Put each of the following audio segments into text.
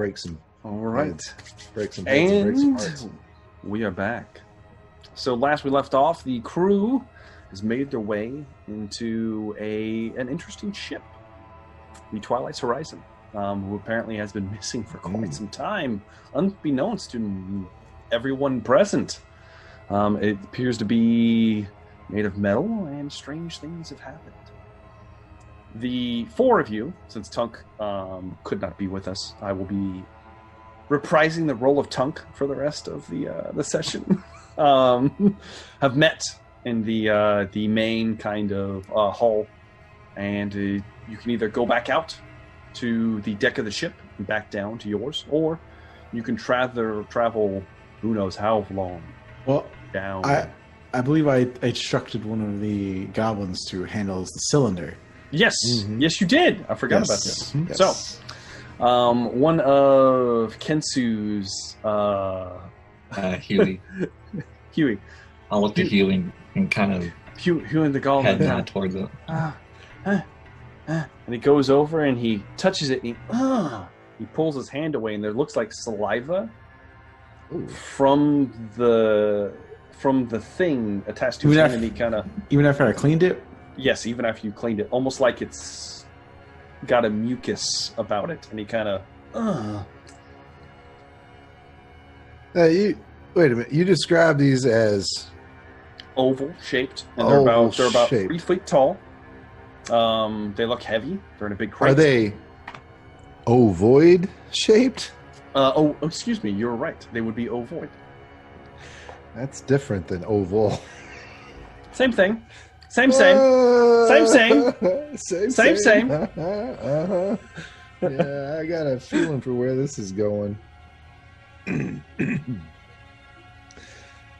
break some. All right. Heads. Break some heads and break some hearts. We are back. So last we left off, the crew has made their way into an interesting ship, the Twilight's Horizon, who apparently has been missing for quite some time, unbeknownst to everyone present. It appears to be made of metal, and strange things have happened. The four of you, since Tunk could not be with us, I will be reprising the role of Tunk for the rest of the session. Have met in the main kind of hull, and you can either go back out to the deck of the ship and back down to yours, or you can travel who knows how long. Well, down. I believe I instructed one of the goblins to handle the cylinder. Yes, yes, you did. I forgot about this. Yes. So, one of Kensu's Huey. Huey. I'll look to Huey and kind of Huey the goblin head nod towards it. And he goes over and he touches it. And he pulls his hand away, and there looks like saliva from the thing attached to his hand. And he kind of even after I cleaned it. Yes, even after you cleaned it, almost like it's got a mucus about it, and he kind of. Wait a minute. You describe these as oval shaped, and they're about 3 feet tall. They look heavy. They're in a big crate. Are they ovoid shaped? Excuse me. You're right. They would be ovoid. That's different than oval. Same thing. Same. Same. Yeah, I got a feeling for where this is going.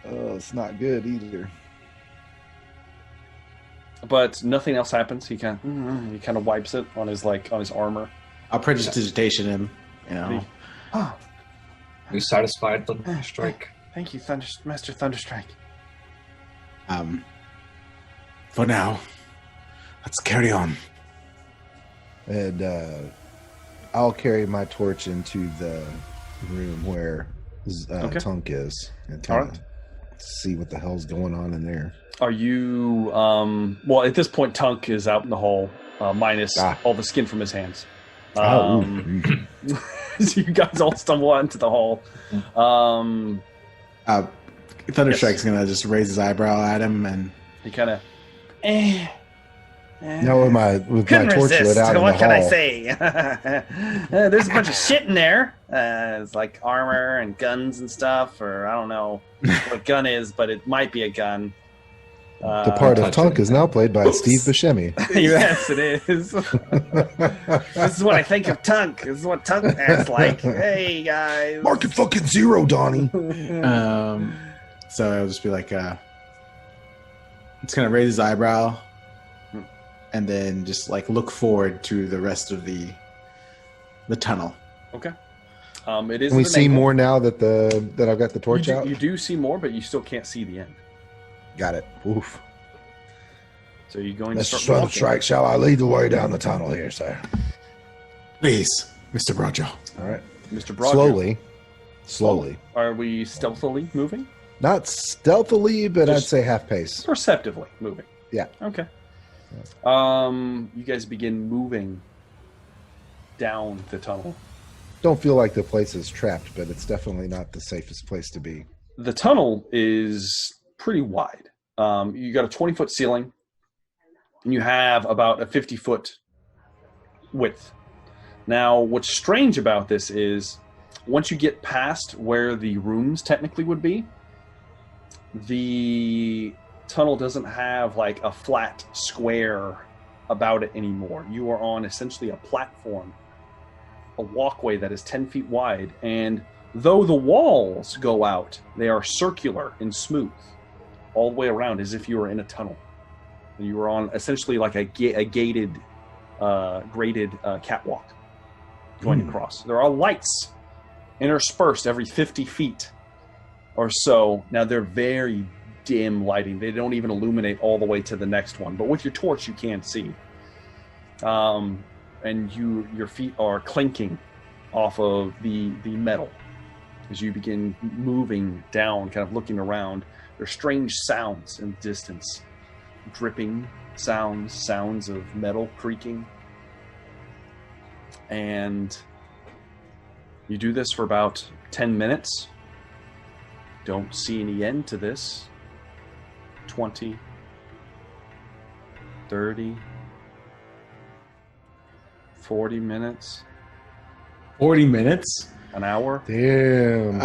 It's not good either. But nothing else happens. He kind of wipes it on his armor. I'll prestidigitation him. You know. We satisfied the strike. Thank you, Master Thunderstrike. For now, let's carry on. And I'll carry my torch into the room where Tunk is and kind of see what the hell's going on in there. Are you... well, at this point, Tunk is out in the hall, minus all the skin from his hands. So you guys all stumble out into the hall. Thunderstrike's going to just raise his eyebrow at him, and... He kind of... No, with my torch lit out in the hall. What can I say? There's a bunch of shit in there. It's like armor and guns and stuff, or I don't know what gun is, but it might be a gun. The part of Tunk is now played by Steve Buscemi. Yes, it is. This is what I think of Tunk. This is what Tunk acts like. Hey, guys. Mark it fucking zero, Donnie. So I'll just be like, it's going to raise his eyebrow and then just like look forward to the rest of the tunnel. Okay. It is. Can we see more now that I've got the torch out? You do see more, but you still can't see the end. Got it. Oof. So you're going Mr. to start Thunderstrike, shall I lead the way down the tunnel here, sir? Please, Mr. Brojo. All right. Mr. Brojo. Slowly. Are we stealthily moving? Not stealthily, but I'd say half pace. Perceptively moving. Yeah. Okay. You guys begin moving down the tunnel. Don't feel like the place is trapped, but it's definitely not the safest place to be. The tunnel is pretty wide. You got a 20-foot ceiling, and you have about a 50-foot width. Now, what's strange about this is once you get past where the rooms technically would be, the tunnel doesn't have like a flat square about it anymore. You are on essentially a platform, a walkway that is 10 feet wide, and though the walls go out, they are circular and smooth all the way around, as if you were in a tunnel. And you were on essentially like a gated, graded catwalk going across. There are lights interspersed every 50 feet or so. Now, they're very dim lighting. They don't even illuminate all the way to the next one. But with your torch, you can see. And your feet are clinking off of the metal as you begin moving down, kind of looking around. There's strange sounds in the distance, dripping sounds of metal creaking. And you do this for about 10 minutes. Don't see any end to this. 20, 30, 40 minutes. 40 minutes? An hour? Damn.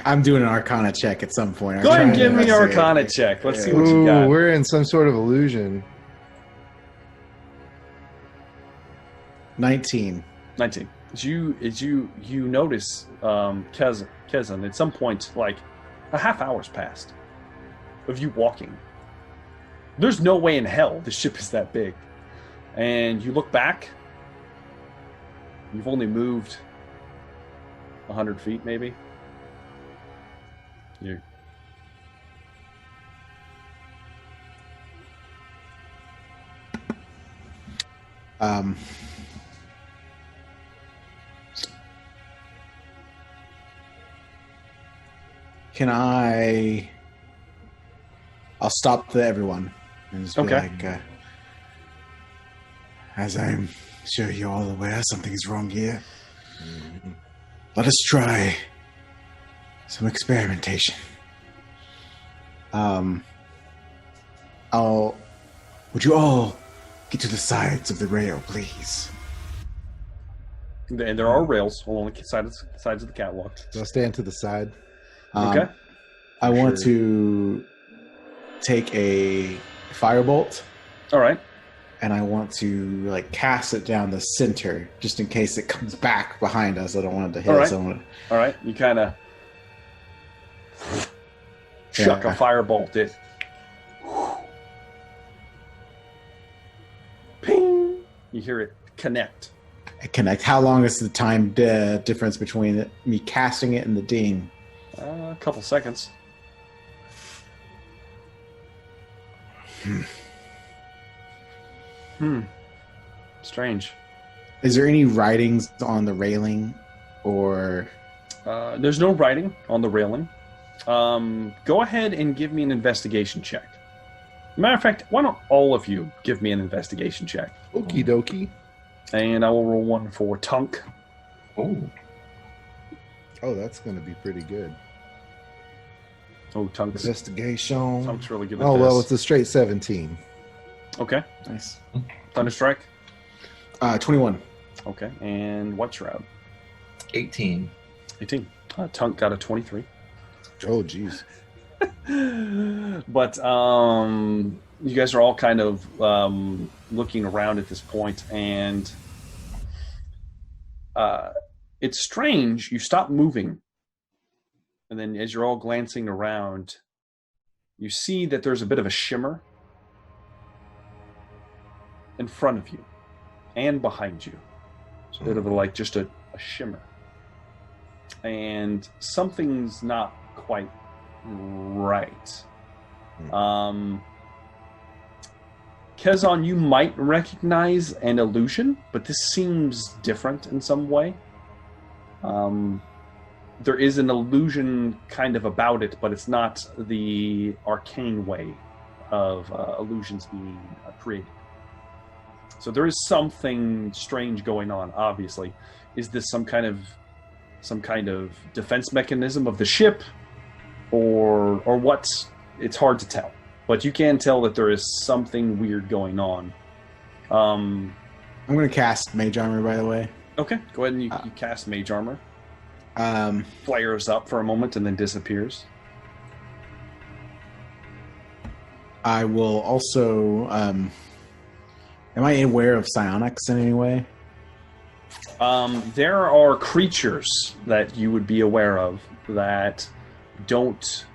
I'm doing an Arcana check at some point. Go ahead and give me an Arcana check. Let's see what you Ooh, got. we're in some sort of illusion. 19. As you notice, Kezan, at some point, like a half hour's passed of you walking. There's no way in hell the ship is that big. And you look back, you've only moved 100 feet, maybe. You. Can I'll stop everyone and just be like, as I'm sure you're all aware, something is wrong here. Let us try some experimentation. Would you all get to the sides of the rail, please? And there are rails along the sides of the catwalk. So I'll stand to the side. Okay. I want to take a firebolt. All right. And I want to cast it down the center just in case it comes back behind us. I don't want it to hit us. All right. You kind of chuck a firebolt. It. Ping! You hear it connect. How long is the time difference between me casting it and the ding? A couple seconds. Strange. Is there any writings on the railing, or? There's no writing on the railing. Go ahead and give me an investigation check. Matter of fact, why don't all of you give me an investigation check? Okie dokie. And I will roll one for Tunk. Oh, that's going to be pretty good. Oh, Tunk's Investigation. really good at Oh, this. well, it's a straight 17. Okay. Nice. Thunderstrike. 21. Okay. And White Shroud. 18. 18. Tunk got a 23. Oh, jeez. But you guys are all kind of looking around at this point, and it's strange. You stop moving, and then as you're all glancing around, you see that there's a bit of a shimmer in front of you and behind you. It's a bit of just a shimmer. And something's not quite right. Kezan, you might recognize an illusion, but this seems different in some way. There is an illusion kind of about it, but it's not the arcane way of illusions being created. So there is something strange going on, obviously. Is this some kind of defense mechanism of the ship, or what? It's hard to tell. But you can tell that there is something weird going on. I'm going to cast Mage Armor, by the way. Okay, go ahead and you cast Mage Armor. Um, Flares up for a moment and then disappears. I will also... am I aware of psionics in any way? There are creatures that you would be aware of that don't...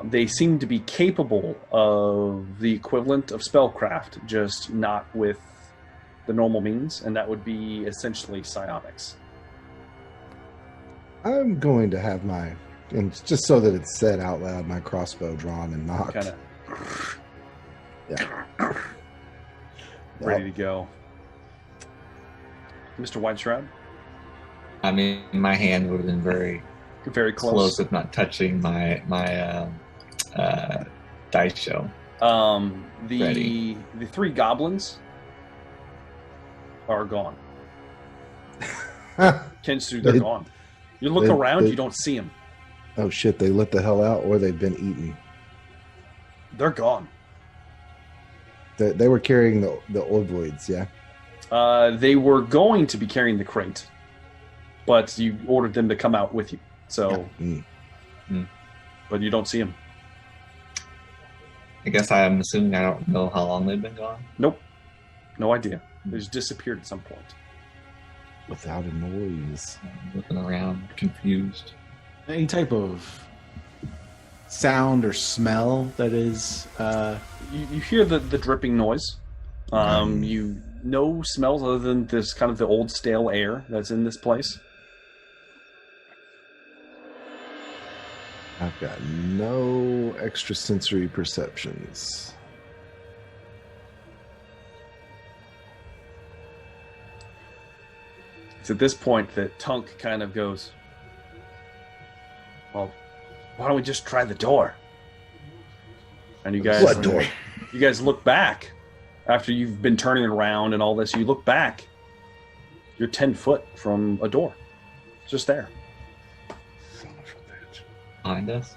they seem to be capable of the equivalent of spellcraft, just not with the normal means, and that would be essentially psionics. I'm going to have and just so that it's said out loud, my crossbow drawn and knocked. Kind of Yeah. ready to go. Mr. White Shroud? I mean, my hand would have been very close, if not touching my dice show. The 3 goblins are gone. Kensu, they're gone. You look around, you don't see them. Oh shit! They lit the hell out, or they've been eaten. They're gone. They were carrying the ovoids, yeah. They were going to be carrying the crate, but you ordered them to come out with you. So, but you don't see them. I guess I'm assuming I don't know how long they've been gone. Nope, no idea. They just disappeared at some point without a noise. I'm looking around, confused. Any type of sound or smell that is you hear the dripping noise. You no smells other than this kind of the old stale air that's in this place. I've got no extrasensory perceptions. It's at this point that Tunk kind of goes, well, why don't we just try the door? And you guys, what door? You guys look back after you've been turning around and all this. You look back. You're 10 foot from a door, just there. Behind us.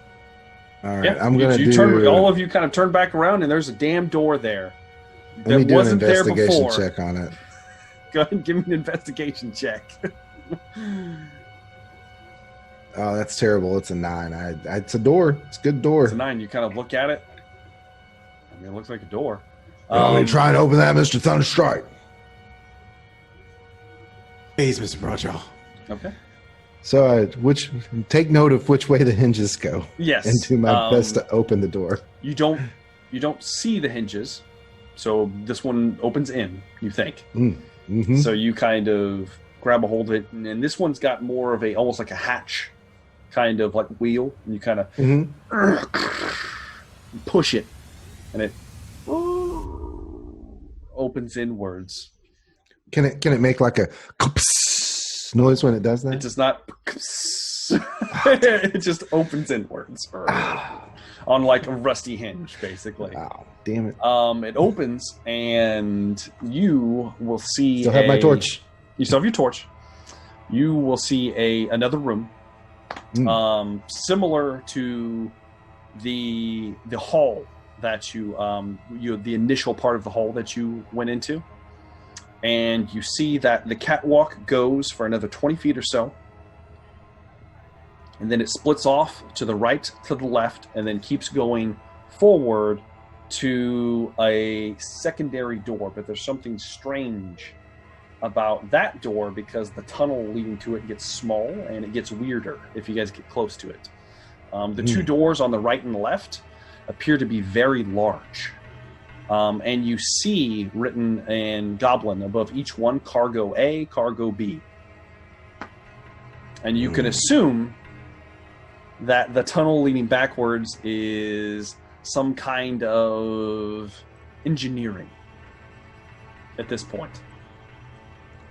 All right, yeah, I'm gonna all of you kind of turn back around, and there's a damn door there. Let me do an investigation check on it. Go ahead and give me an investigation check. Oh, that's terrible. It's a 9. It's a door. It's a good door. It's a 9. You kind of look at it. I mean, it looks like a door. Want me to try and open that, Mr. Thunderstrike? Please, Mr. Brocho. Okay. So, take note of which way the hinges go. Yes. And do my best to open the door. You don't see the hinges, so this one opens in. You think. Mm-hmm. So you kind of grab a hold of it, and this one's got more of almost like a hatch, kind of like wheel. And you kind of push it, and it opens inwards. Can it make like a noise when it does that? It does not. It just opens inwards on like a rusty hinge, basically. Wow, damn it! It opens, and you will see. Still have my torch. You still have your torch. You will see another room, similar to the hall that you the initial part of the hall that you went into. And you see that the catwalk goes for another 20 feet or so. And then it splits off to the right, to the left, and then keeps going forward to a secondary door. But there's something strange about that door because the tunnel leading to it gets small and it gets weirder if you guys get close to it. The two doors on the right and left appear to be very large. And you see written in Goblin above each one, Cargo A, Cargo B. And you can assume that the tunnel leading backwards is some kind of engineering at this point.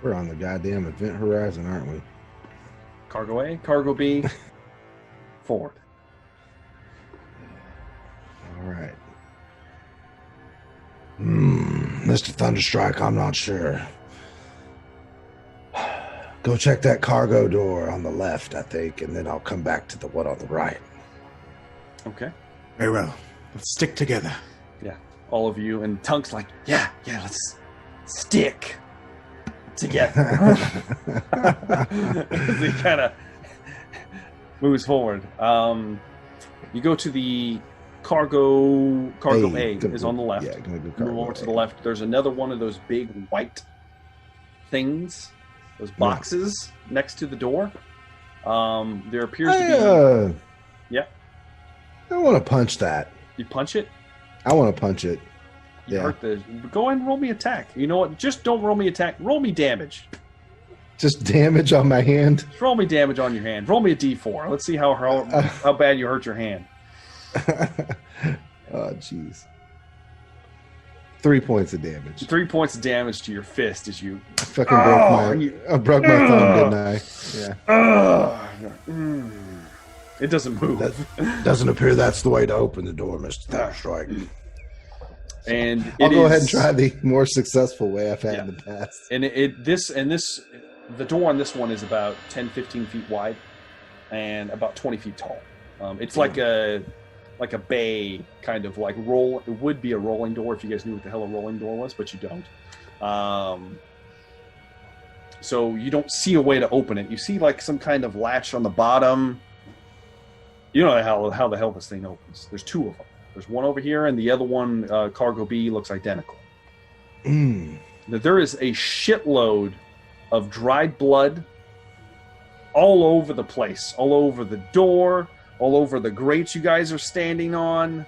We're on the goddamn event horizon, aren't we? Cargo A, Cargo B, forward. All right. Mr. Thunderstrike, I'm not sure. Go check that cargo door on the left, I think, and then I'll come back to the one on the right. Okay. Very well. Let's stick together. Yeah. All of you. And Tunk's like, yeah, let's stick together. As he kind of moves forward. You go to the Cargo A is on the left. Yeah, gonna do Move over to the left. There's another one of those big white things, those boxes next to the door. There appears to be. Yeah. I want to punch that. You punch it. I want to punch it. You hurt the. Go ahead and roll me attack. You know what? Just don't roll me attack. Roll me damage. Just damage on my hand. Just roll me damage on your hand. Roll me a D4. Let's see how bad you hurt your hand. Oh, jeez. 3 points of damage. 3 points of damage to your fist as you. I fucking broke my thumb, didn't I? Yeah. It doesn't move. Doesn't appear that's the way to open the door, Mr. Thunderstrike. And I'll go ahead and try the more successful way I've had in the past. And the door on this one is about 10, 15 feet wide and about 20 feet tall. It's like a bay kind of like roll. It would be a rolling door if you guys knew what the hell a rolling door was, but you don't. So you don't see a way to open it. You see like some kind of latch on the bottom. You don't know how the hell this thing opens. There's two of them. There's one over here, and the other one, Cargo B, looks identical. There is a shitload of dried blood all over the place, all over the door, all over the grates you guys are standing on.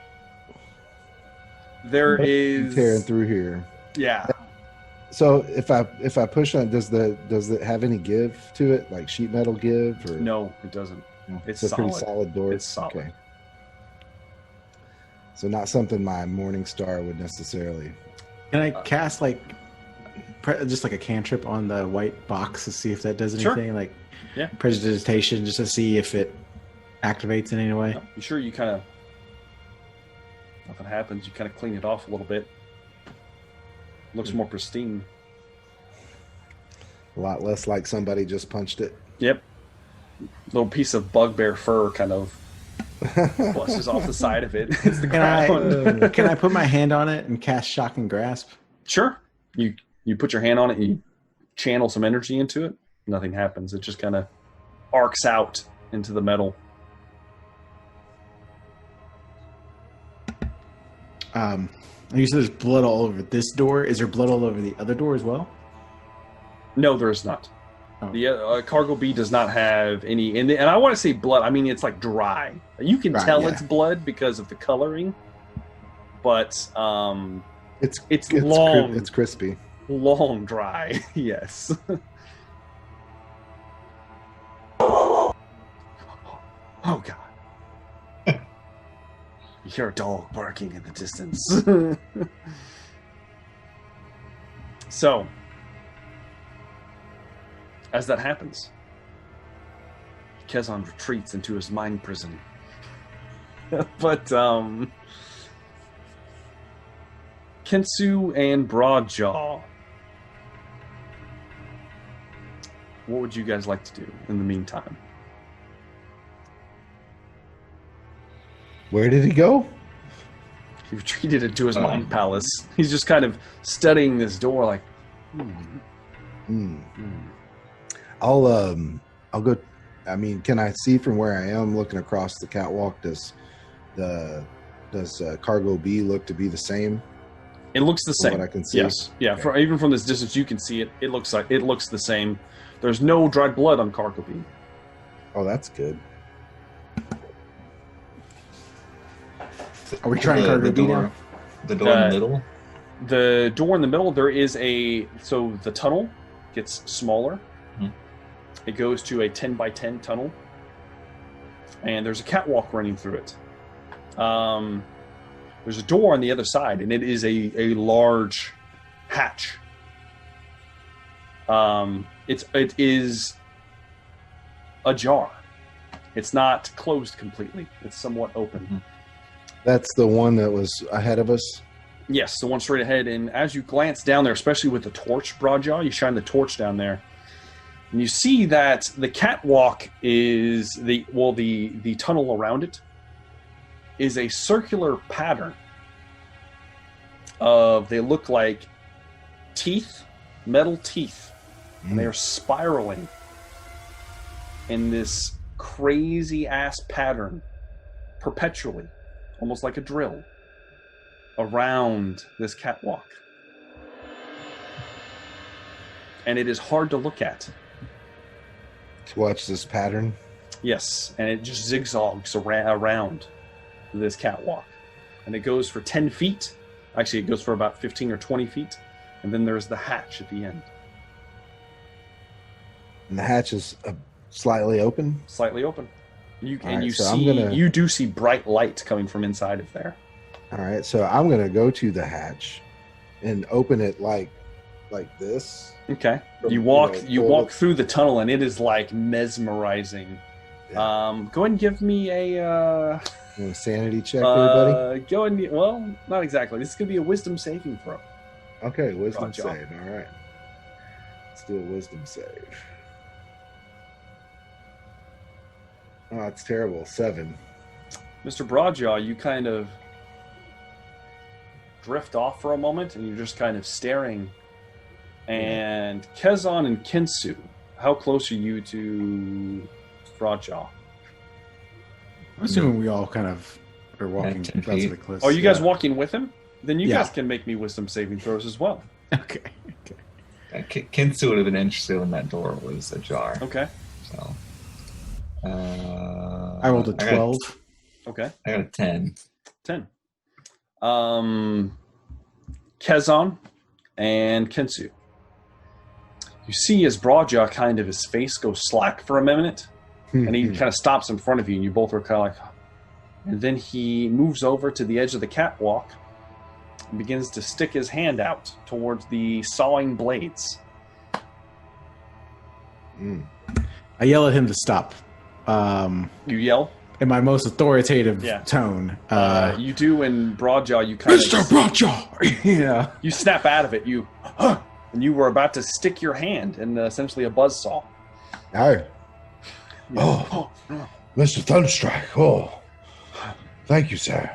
There is tearing through here. Yeah. So if I push on, does it have any give to it, like sheet metal give? Or no, it doesn't. It's a pretty solid door. It's solid. Okay. So not something my Morning Star would necessarily. Can I cast just like a cantrip on the white box to see if that does anything? Sure. Like yeah, prestidigitation, just to see if it activates in any way. You sure? You kind of nothing happens. You kind of clean it off a little bit. Looks more pristine. A lot less like somebody just punched it. Yep. Little piece of bugbear fur kind of busts off the side of it. It's the ground. Can I put my hand on it and cast Shock and Grasp? Sure. You put your hand on it and you channel some energy into it. Nothing happens. It just kind of arcs out into the metal. You said there's blood all over this door. Is there blood all over the other door as well? No, there is not. Oh. The Cargo B does not have any, and I want to say blood. I mean, it's like dry. You can tell it's blood because of the coloring, but it's long. It's crispy. Long dry. Yes. Oh God. You hear a dog barking in the distance. So, as that happens, Kezan retreats into his mind prison. But, Kensu and Broadjaw, what would you guys like to do in the meantime? Where did he go? He retreated into his mind palace. He's just kind of studying this door like, I'll go. I mean, can I see from where I am looking across the catwalk? Does Cargo B look to be the same? It looks the same. What I can see. Yes. Yeah. Okay. Even from this distance, you can see it. It looks the same. There's no dried blood on Cargo B. Oh, that's good. Are we trying Cargo B now? The door in the middle? The door in the middle, there is so the tunnel gets smaller. Mm-hmm. It goes to a 10 by 10 tunnel. And there's a catwalk running through it. There's a door on the other side, and it is a large hatch. It is ajar. It's not closed completely. It's somewhat open. Mm-hmm. That's the one that was ahead of us? Yes, the one straight ahead. And as you glance down there, especially with the torch, Broadjaw, you shine the torch down there, and you see that the catwalk is the tunnel around it is a circular pattern they look like teeth, metal teeth. And they are spiraling in this crazy ass pattern perpetually, almost like a drill, around this catwalk. And it is hard to look at. To watch this pattern? Yes, and it just zigzags around this catwalk. And it goes for 10 feet. Actually, it goes for about 15 or 20 feet. And then there's the hatch at the end. And the hatch is slightly open? Slightly open. You do see bright light coming from inside of there. All right, so I'm going to go to the hatch and open it like like this. Okay. From, You walk forward. walk through the tunnel, and it is like mesmerizing. Yeah. Go ahead and give me a Sanity check, everybody. go and well, not exactly. This is gonna be a wisdom saving throw. Okay, wisdom Roger. save. All right. Let's do a wisdom save. Oh, it's terrible. 7. Mr. Broadjaw, you kind of drift off for a moment, and you're just kind of staring. And Kezan and Kinsu, how close are you to Broadjaw? I'm assuming we all kind of are walking 10 feet. relatively close. Are you guys walking with him? Then you Yeah. guys can make me wisdom saving throws as well. Okay. Kinsu would have been interested when that door was ajar. Okay. So. I rolled a 12. Okay. I got a 10. 10. Kezan and Kinsu. You see as Broadjaw kind of his face goes slack for a minute, and he kind of stops in front of you, and you both are kind of like, and then he moves over to the edge of the catwalk and begins to stick his hand out towards the sawing blades. I yell at him to stop. You yell. In my most authoritative Yeah. tone. You do, and Broadjaw, you kind Mr. of Broadjaw! Yeah. you snap out of it. You, and you were about to stick your hand in essentially a buzzsaw. Oh. Oh, Mr. Thunderstrike. Oh, thank you, sir.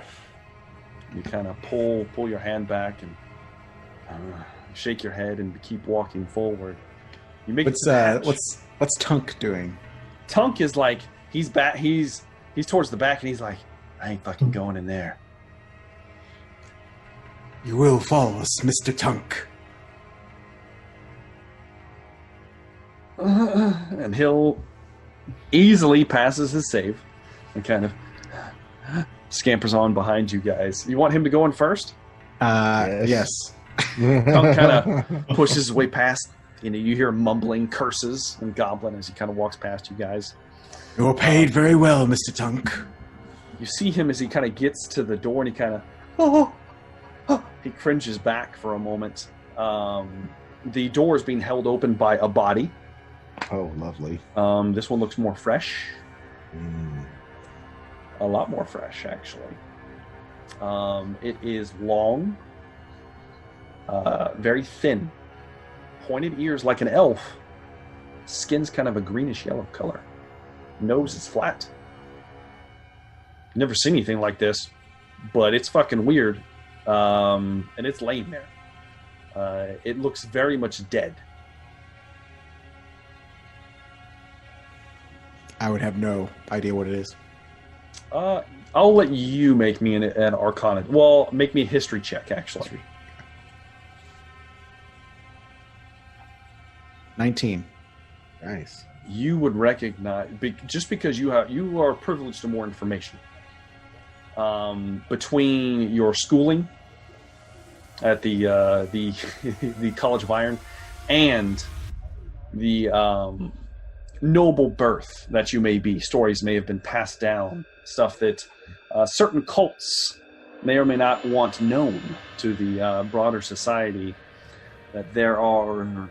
You kind of pull your hand back and shake your head and keep walking forward. You make it to the hatch. What's Tunk doing? Tunk is like he's back. He's towards the back, and he's like, I ain't fucking going in there. You will follow us, Mr. Tunk. And he'll easily passes his save and kind of scampers on behind you guys. You want him to go in first? Yes. Tunk kind of pushes his way past. You know, you hear mumbling curses and goblin as he kind of walks past you guys. You're paid very well, Mr. Tunk. You see him as he kind of gets to the door, and he kind of he cringes back for a moment. The door is being held open by a body. Oh, lovely. This one looks more fresh. A lot more fresh, actually. It is long, very thin, pointed ears like an elf. Skin's kind of a greenish yellow color. Nose is flat. Never seen anything like this, but it's fucking weird. And it's laying there. It looks very much dead. I would have no idea what it is. I'll let you make me an Arcana. Well, make me a history check, actually. 19. Nice. You would recognize, just because you are privileged to more information. Between your schooling at the the College of Iron and the noble birth that you may be, stories may have been passed down, stuff that certain cults may or may not want known to the broader society, that there are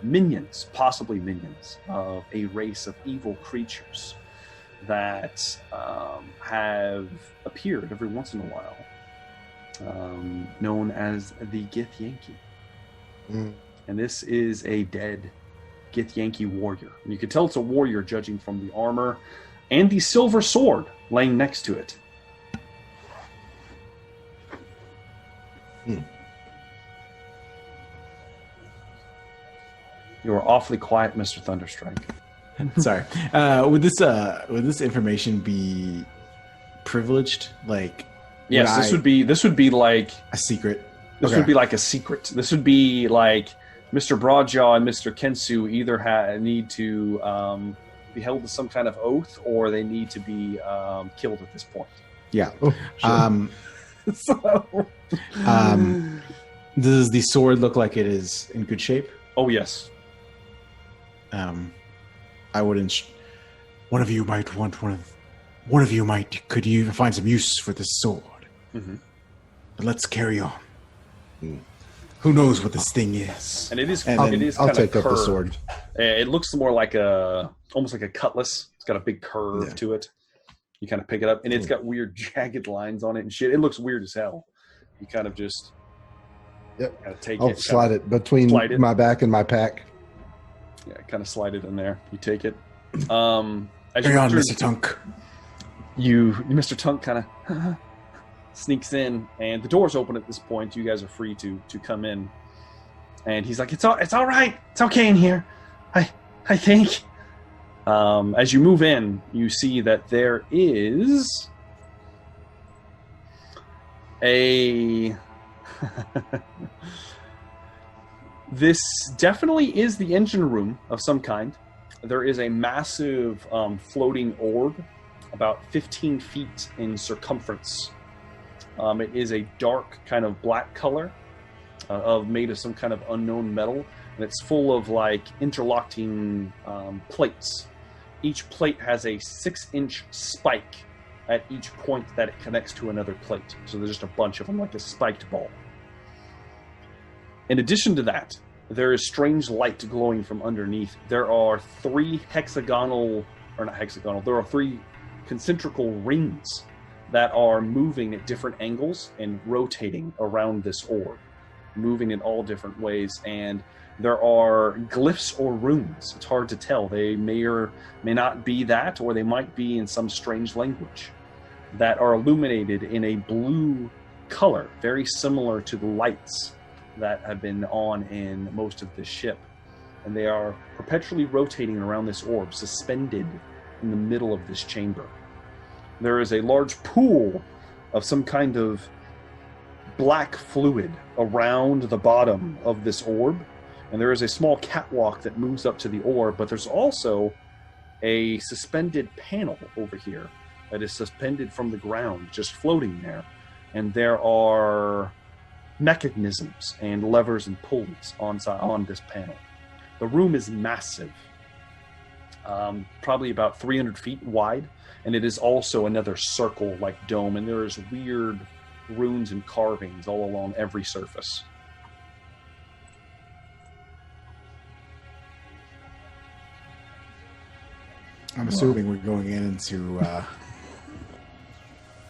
minions, possibly minions, of a race of evil creatures that have appeared every once in a while, known as the Githyanki. And this is a dead Githyanki warrior. And you can tell it's a warrior judging from the armor and the silver sword laying next to it. You are awfully quiet, Mr. Thunderstrike. Sorry. Would this information be privileged? Like, Yes, this would be like a secret. This Okay. would be like a secret. This would be like Mr. Broadjaw and Mr. Kensu either need to be held to some kind of oath, or they need to be killed at this point. Yeah. Oh, sure. Does the sword look like it is in good shape? Oh yes. I wouldn't. One of you might want one of you could even find some use for this sword. Mm-hmm. But let's carry on. Who knows what this thing is? And it is. And It is I'll kind of take up the curved. sword. It looks more like almost like a cutlass. It's got a big curve to it. You kind of pick it up, and it's got weird jagged lines on it and shit. It looks weird as hell. You kind of just kind of take I'll it. slide it between my back and my pack. Yeah, kind of slide it in there. You take it. As Hang on, Mr. Tunk. Mr. Tunk kind of sneaks in, and the door's open at this point. You guys are free to come in. And he's like, it's all right. It's okay in here. I think. As you move in, you see that there is a... This definitely is the engine room of some kind. There is a massive floating orb, about 15 feet in circumference. It is a dark kind of black color, made of some kind of unknown metal, and it's full of like interlocking plates. Each plate has a 6-inch spike at each point that it connects to another plate. So there's just a bunch of them, like a spiked ball. In addition to that, there is strange light glowing from underneath. There are 3 there are 3 concentrical rings that are moving at different angles and rotating around this orb, moving in all different ways. And there are glyphs or runes. It's hard to tell. They may or may not be that, or they might be in some strange language, that are illuminated in a blue color, very similar to the lights that have been on in most of this ship. And they are perpetually rotating around this orb, suspended in the middle of this chamber. There is a large pool of some kind of black fluid around the bottom of this orb, and there is a small catwalk that moves up to the orb, but there's also a suspended panel over here that is suspended from the ground, just floating there. And there are mechanisms and levers and pulleys on this panel. The room is massive, probably about 300 feet wide, and it is also another circle-like dome, and there is weird runes and carvings all along every surface. I'm assuming we're going in to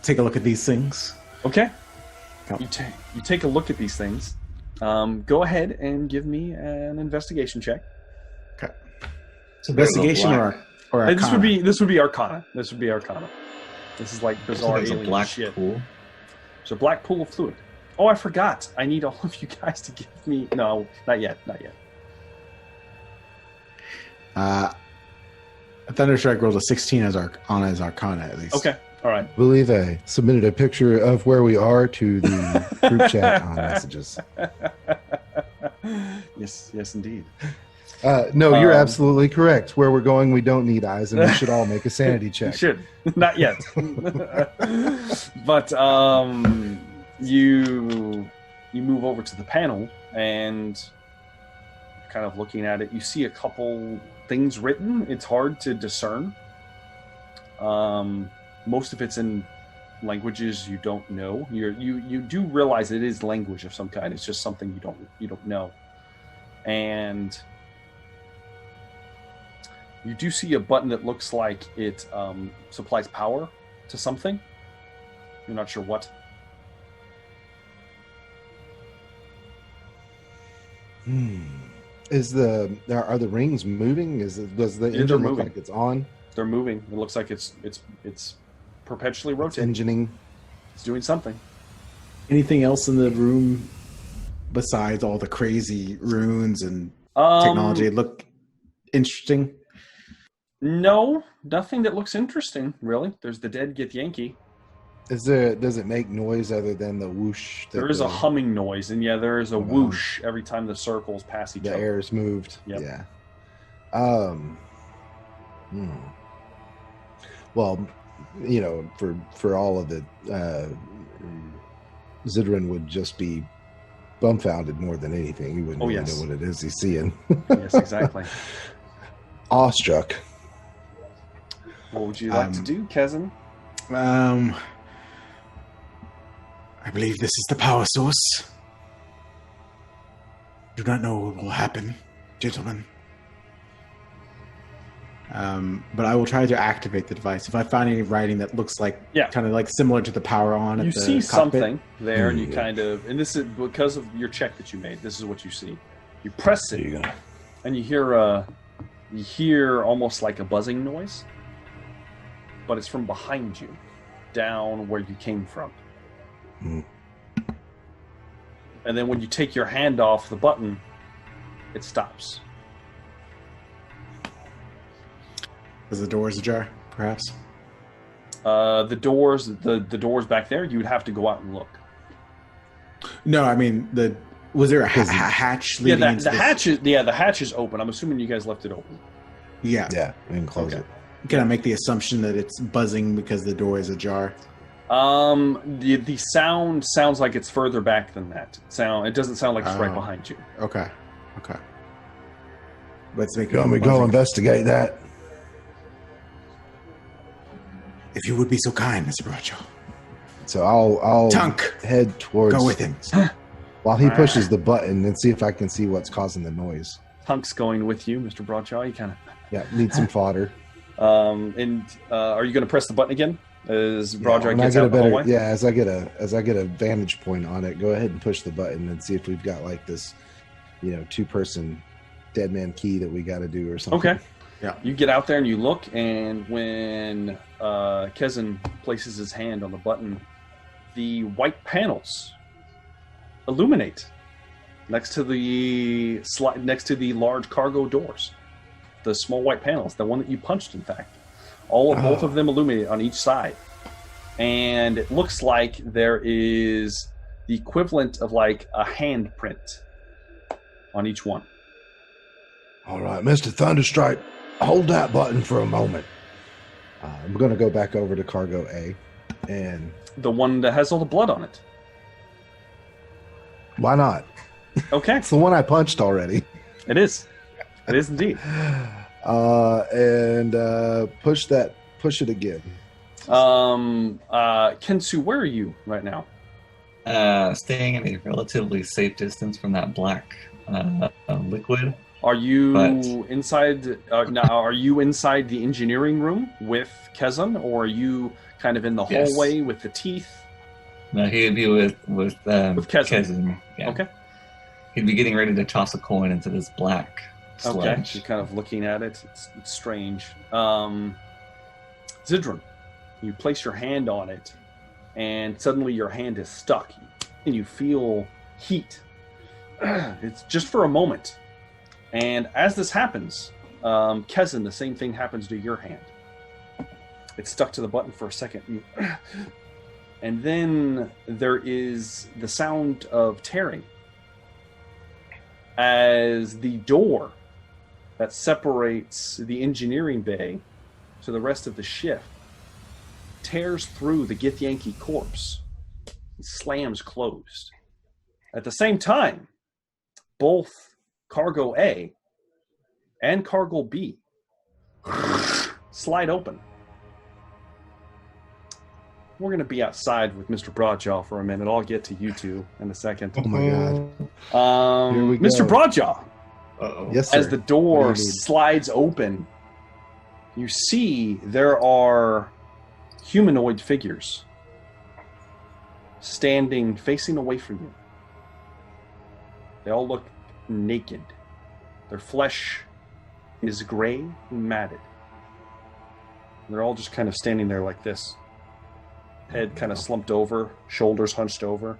take a look at these things. Okay. Oh. You take a look at these things. Go ahead and give me an investigation check. Okay. Investigation or Arcana? This would be Arcana. This would be Arcana. This is like bizarre alien black shit. pool. There's a black pool of fluid. Oh, I forgot. I need all of you guys to give me... No, not yet. Not yet. Thunderstrike rolled a 16 as Arcana, at least. Okay. All right. I believe I submitted a picture of where we are to the group chat on messages. Yes, indeed. No, you're absolutely correct. Where we're going, we don't need eyes, and we should all make a sanity check. You should. Not yet. But you move over to the panel, and kind of looking at it, you see a couple things written. It's hard to discern. Most of it's in languages you don't know. You do realize it is language of some kind. It's just something you don't know. And you do see a button that looks like it supplies power to something. You're not sure what. Are the rings moving? Does the engine look like it's on? They're moving. It looks like it's perpetually rotating. It's engineing. It's doing something. Anything else in the room besides all the crazy runes and technology look interesting? No, nothing that looks interesting, really. There's the dead Githyanki. Does it make noise other than the whoosh? There is a humming noise, and there is a whoosh every time the circles pass each other. The air is moved. Yep. Yeah. Well, for all of it, Zidrin would just be dumbfounded more than anything. He wouldn't really know what it is he's seeing. Yes, exactly. Awestruck. What would you like to do, Kezin? I believe this is the power source. do not know what will happen, gentlemen. But I will try to activate the device. If I find any writing that looks like kind of like similar to the power on, you at the see cockpit. something there, and you kind of, and this is because of your check that you made. This is what you see. You press it, and you hear almost like a buzzing noise, but it's from behind you, down where you came from. And then when you take your hand off the button, it stops. Is the doors ajar, perhaps? The doors back there, you would have to go out and look. No, I mean was there a hatch leading into the hatch is open. I'm assuming you guys left it open. Yeah. Yeah, we can close it. Can I make the assumption that it's buzzing because the door is ajar? The sound sounds like it's further back than that. It doesn't sound like it's right behind you. Okay. Let's make me go investigate that. If you would be so kind, Mr. Bradshaw. So I'll Tunk, head towards. Go with him. While he pushes the button and see if I can see what's causing the noise. Tunk's going with you, Mr. Bradshaw. You kind of need some fodder. Are you going to press the button again as Bradshaw gets out the hallway? Yeah, as I get a vantage point on it, go ahead and push the button and see if we've got like this, 2-person dead man key that we got to do or something. Okay. Yeah. You get out there and you look, and when Kezan places his hand on the button, the white panels illuminate next to the large cargo doors. The small white panels, the one that you punched, in fact. Both of them illuminate on each side. And it looks like there is the equivalent of like a handprint on each one. All right, Mr. Thunderstrike, hold that button for a moment. I'm going to go back over to Cargo A. And the one that has all the blood on it. Why not? Okay. It's the one I punched already. It is. It is indeed. And push it again. Kensu, where are you right now? Staying at a relatively safe distance from that black liquid. Are you inside? Are you inside the engineering room with Kezan, or are you kind of in the hallway with the teeth? No, he'd be with Kezan. Yeah. Okay. He'd be getting ready to toss a coin into this black sludge. Okay. You're kind of looking at it. It's strange. Zidron, you place your hand on it, and suddenly your hand is stuck, and you feel heat. It's just for a moment. And as this happens, Kezan, the same thing happens to your hand. It's stuck to the button for a second. And then there is the sound of tearing as the door that separates the engineering bay to the rest of the ship tears through the Githyanki corpse and slams closed. At the same time, both Cargo A and Cargo B slide open. We're going to be outside with Mr. Bradshaw for a minute. I'll get to you two in a second. Oh my God. Here we go. Mr. Bradshaw. Uh-oh. Yes, sir. As the door slides open, you see there are humanoid figures standing facing away from you. They all look naked. Their flesh is gray and matted. They're all just kind of standing there like this. Head kind of slumped over, shoulders hunched over.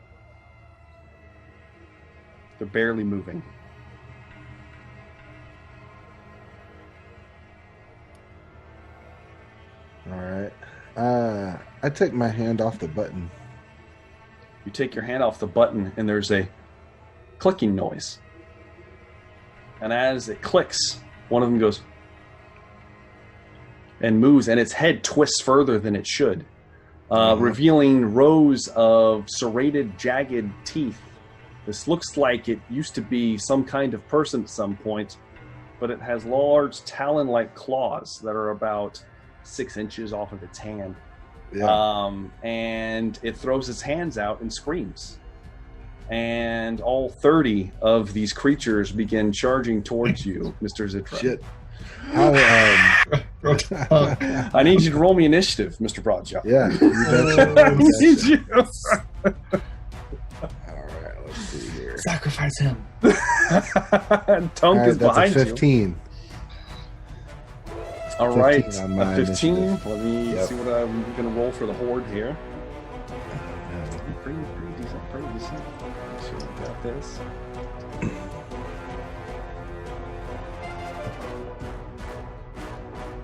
They're barely moving. All right. I take my hand off the button. You take your hand off the button, and there's a clicking noise. And as it clicks, one of them goes and moves, and its head twists further than it should, revealing rows of serrated, jagged teeth. This looks like it used to be some kind of person at some point, but it has large talon-like claws that are about 6 inches off of its hand. Yeah. And it throws its hands out and screams. and all 30 of these creatures begin charging towards you, Mr. Zitra. Shit. How, I need you to roll me initiative, Mr. Broadjaw. yeah. I need you. All right, let's see here. Sacrifice him. Tunk is That's behind a you. 15. All right, 15 on a my 15. initiative. Let me Yep. see what I'm going to roll for the Horde here. Pretty decent, pretty decent. Make sure we got this.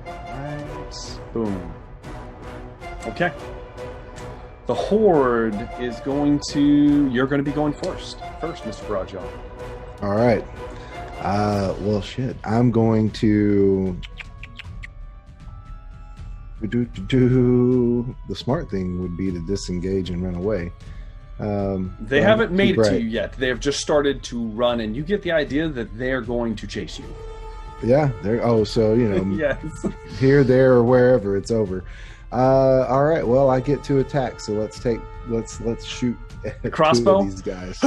Right. Boom. Okay. The Horde is going to... You're going to be going first, Mr. Broadjaw. All right. Well, shit. I'm going to do the smart thing would be to disengage and run away. They haven't made it to you yet. They have just started to run, and you get the idea that they're going to chase you. Yeah. They're. Oh, so you know, Yes. here, there, or wherever, it's over. All right. Well, I get to attack. So let's shoot The crossbow? 2 of these guys.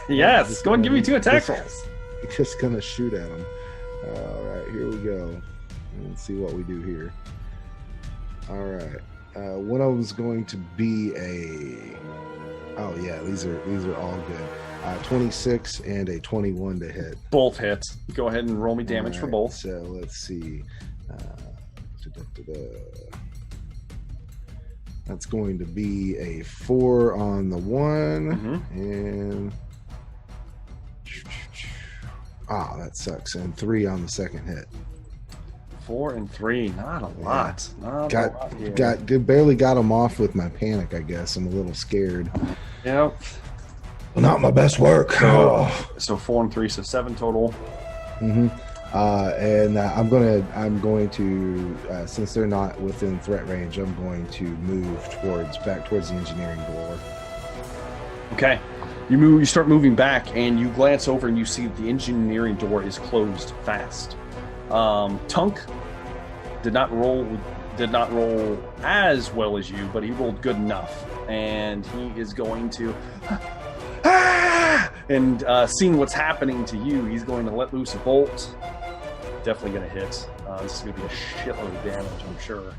Yes. Go and give me 2 attack rolls. Just gonna shoot at them. All right. Here we go. Let's see what we do here. All right. One of them is going to be a. Oh yeah, these are all good. 26 and a 21 to hit. Both hits. Go ahead and roll me damage for All right, both. So let's see. That's going to be a 4 on the one, and that sucks. And 3 on the second hit. 4 and 3, not a lot. Not a lot here. Barely got him off with my panic. I guess I'm a little scared. Yep. Not my best work. So 4 and 3, so 7 total. And I'm going to since they're not within threat range, I'm going to move back towards the engineering door. Okay. You start moving back, and you glance over, and you see that the engineering door is closed fast. Tunk did not roll as well as you, but he rolled good enough, and he is going to and seeing what's happening to you, he's going to let loose a bolt. Definitely going to hit. This is going to be a shitload of damage, I'm sure.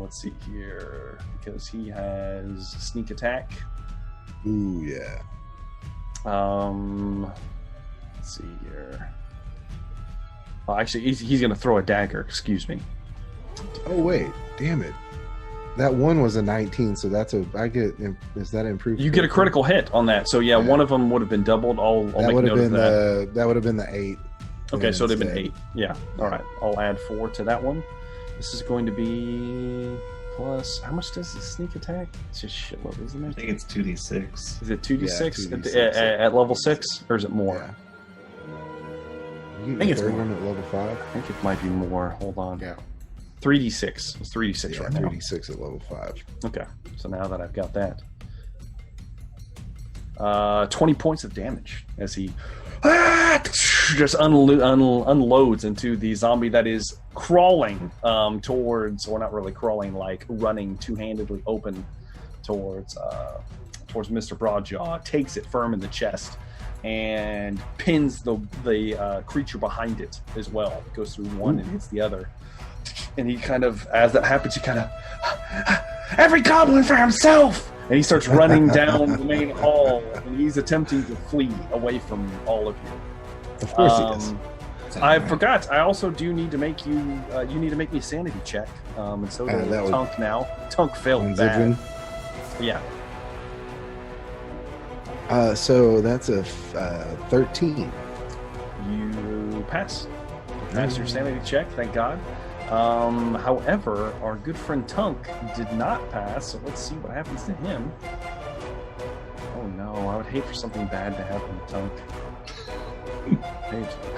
Let's see here, because he has sneak attack. Ooh, yeah. Let's see here. Oh, actually, he's going to throw a dagger. Excuse me. Oh wait, damn it! That one was a 19, so is that improved? You get a critical hit on that. So yeah, one of them would have been doubled. I'll make note of that. That would have been the 8. Okay, so it'd have been 8. Yeah. All right. I'll add 4 to that one. This is going to be plus. How much does the sneak attack? It's just shitload, isn't it? I think it's 2d6. Is it 2d6 Yeah, 2d6 at level 6, or is it more? Yeah. I think it's more. one at level 5. I think it might be more. Hold on. Yeah. 3d6. It's 3d6 Yeah, right now. 3d6 at level 5. Okay. So now that I've got that, 20 points of damage as he just unloads into the zombie that is crawling towards, or not really crawling, like running two-handedly open towards Mr. Broadjaw, takes it firm in the chest and pins the creature behind it as well. It goes through one and hits the other. And he kind of, as that happens, he kind of, every goblin for himself! And he starts running down the main hall, and he's attempting to flee away from all of you. Of course he is. I forgot. I also do need to make you. You need to make me a sanity check, and so does Tunk now. Tunk failed bad. Yeah. So that's a 13. You pass. Pass your sanity check. Thank God. However, our good friend Tunk did not pass, so let's see what happens to him. Oh no, I would hate for something bad to happen to Tunk.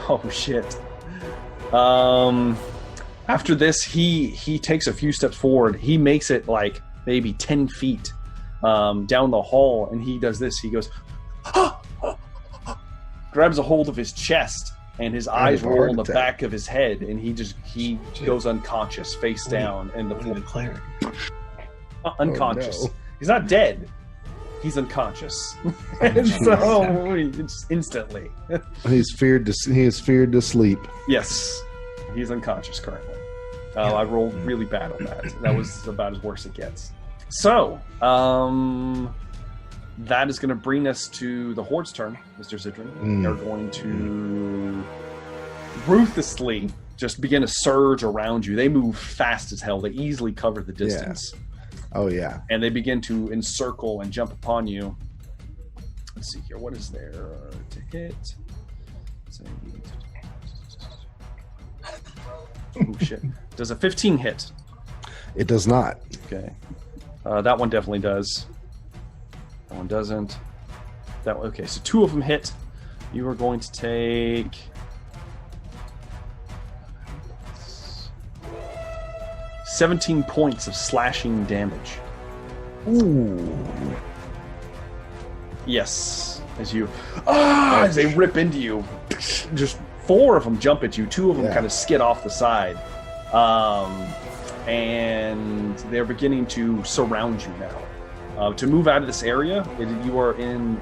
Oh shit. After this, he takes a few steps forward. He makes it like maybe 10 feet down the hall, and he does this. He goes, grabs a hold of his chest, and his eyes roll in the back of his head, and he goes unconscious, face down, in the floor. Cleric. Unconscious. Oh, no. He's not dead. he's unconscious. And so it's instantly. He is feared to sleep. Yes, he's unconscious currently. I rolled really bad on that. That was about as worse it gets. So, that is going to bring us to the Horde's turn, Mr. Zidrin. They're going to ruthlessly just begin to surge around you. They move fast as hell. They easily cover the distance. Yeah. Oh, yeah. And they begin to encircle and jump upon you. Let's see here. What is there to hit? Oh, shit. Does a 15 hit? It does not. Okay. That one definitely does. That one doesn't. That one, okay, so 2 of them hit. You are going to take 17 points of slashing damage. Ooh. Yes. As they rip into you. Just 4 of them jump at you. 2 of them kind of skid off the side. And they're beginning to surround you now. To move out of this area, you are in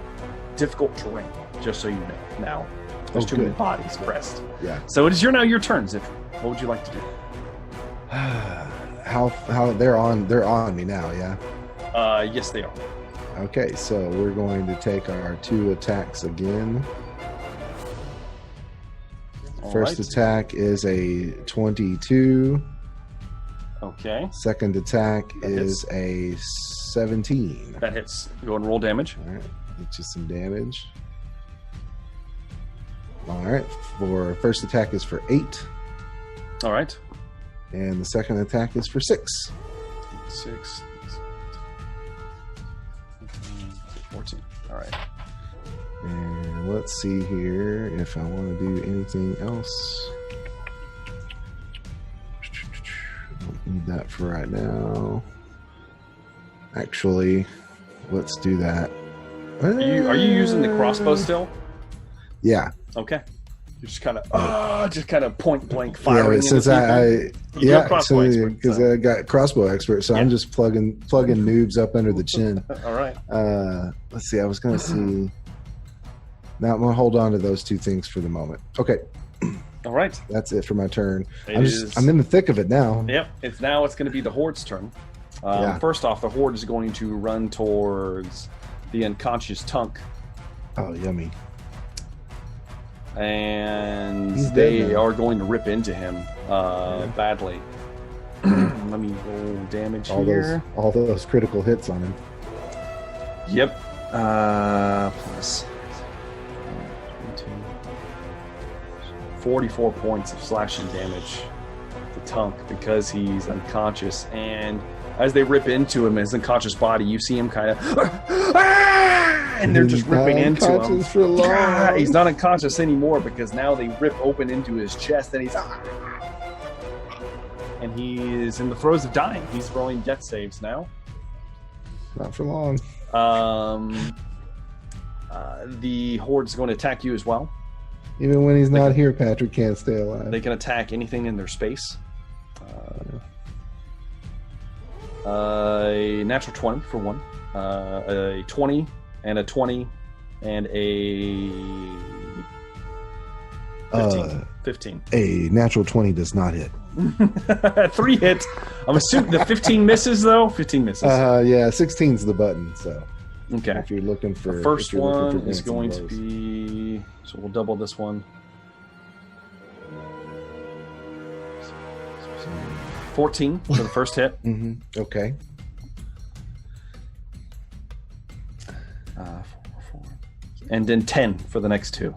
difficult terrain, just so you know now. There's too many bodies pressed. Yeah. So it is your turn, Zidrin. What would you like to do? How they're on me now, yeah? Yes, they are. Okay, so we're going to take our 2 attacks again. First attack is a 22. Okay. Second attack is a 17. That hits. Go and roll damage. All right, get you some damage. All right, for first attack is for 8. All right. And the second attack is for 6. 6. 14. All right. And let's see here if I want to do anything else. Don't need that for right now. Actually, let's do that. Are you using the crossbow still? Yeah. Okay. You're just kind of point blank firing. Yeah, since because I got crossbow expert, so I'm just plugging noobs up under the chin. All right. Let's see. I was gonna see. Now I'm gonna hold on to those 2 things for the moment. Okay. All right. That's it for my turn. I'm in the thick of it now. Yep. It's going to be the Horde's turn. First off, the Horde is going to run towards the unconscious Tunk. Oh, yummy. And they are going to rip into him badly. Let me roll damage here. All those critical hits on him. Yep. Plus 44 points of slashing damage to Tunk because he's unconscious. And as they rip into him, his unconscious body, you see him kind of, and they're just ripping into him. For long. He's not unconscious anymore because now they rip open into his chest, and he is in the throes of dying. He's rolling death saves now. Not for long. The Horde's going to attack you as well. Even when he's not here, Patrick can't stay alive. They can attack anything in their space. A natural 20 for 1. A 20 and a 20 and a 15. 15. A natural 20 does not hit. 3 hits. I'm assuming the 15 misses, though. 15 misses. Yeah, 16's the button, so. Okay. If you're looking for... The first one is going to be... So we'll double this one. 14 for the first hit. Mm-hmm. Okay. 4. And then 10 for the next 2.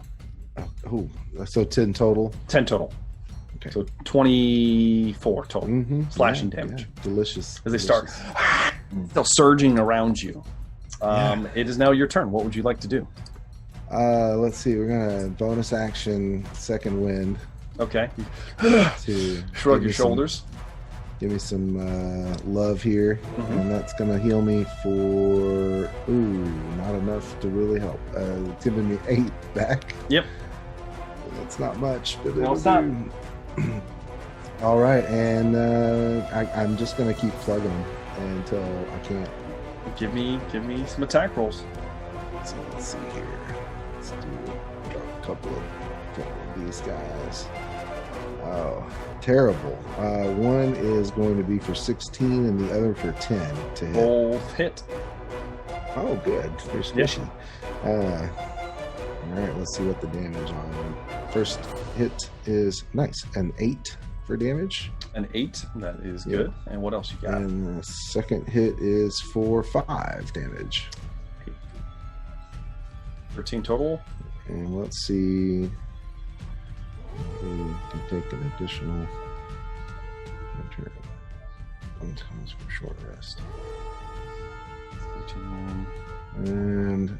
Oh, so 10 total? 10 total. Okay. So 24 total slashing damage. Yeah. Delicious. As they start still surging around you. It is now your turn. What would you like to do? Let's see. We're gonna bonus action second wind. Okay. To shrug your shoulders. Give me some love here, and that's gonna heal me for not enough to really help. It's giving me 8 back. Yep. That's not much, but no, it's not. All right, and I'm just gonna keep plugging them until I can't. Give me some attack rolls. So let's see here. Let's drop a couple of these guys. Oh, terrible. One is going to be for 16 and the other for 10 to hit. Both hit. Oh, good. They're squishy. All right, let's see what the damage on. First hit is nice, an 8 for damage. An 8, that is good. And what else you got? And the second hit is for 5 damage. 13 total. And let's see. We can take an additional turn. One times for short rest. 13. And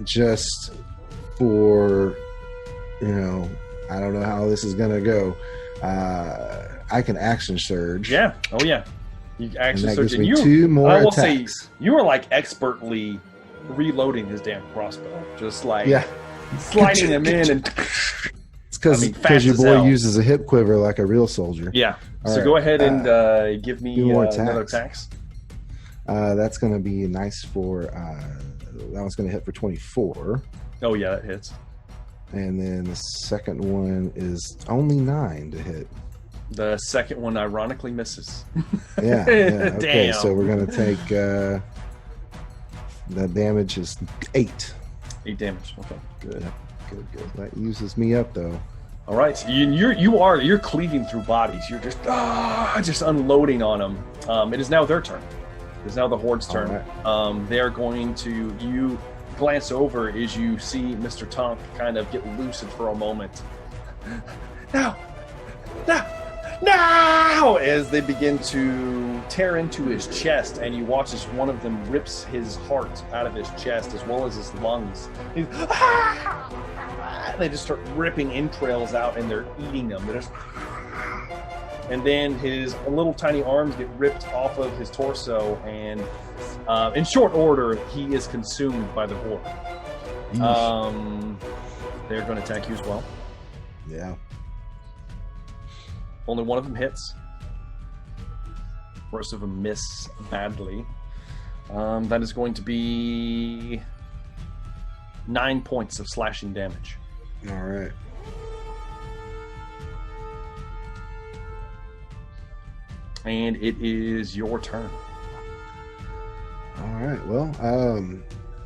just for, I don't know how this is going to go. I can action surge. Yeah. Oh, yeah. You action and that surge. gives me 2 more I will attacks. say, you are like expertly reloading his damn crossbow. Just like sliding him in and... It's because your boy uses a hip quiver like a real soldier. Yeah. All so right. go ahead and give me another attacks. attacks. That's going to be nice for... that one's going to hit for 24. Oh, yeah, that hits. And then the second one is only 9 to hit. The second one ironically misses. Yeah. Okay, Damn. so we're going to take... the damage is 8. 8 damage. Okay, good. Yeah. Good. That uses me up, though. All right, you're cleaving through bodies. You're just unloading on them. It is now their turn. It is now the Horde's turn. Right. They are going to you glance over as you see Mr. Tonk kind of get lucid for a moment. No, as they begin to tear into his chest, and you watch as one of them rips his heart out of his chest as well as his lungs. They just start ripping entrails out, and they're eating them. And then his little tiny arms get ripped off of his torso, and in short order, he is consumed by the Horde. They're going to attack you as well. Yeah. Only one of them hits. The rest of them miss badly. That is going to be 9 points of slashing damage. All right. And it is your turn. All right. Well,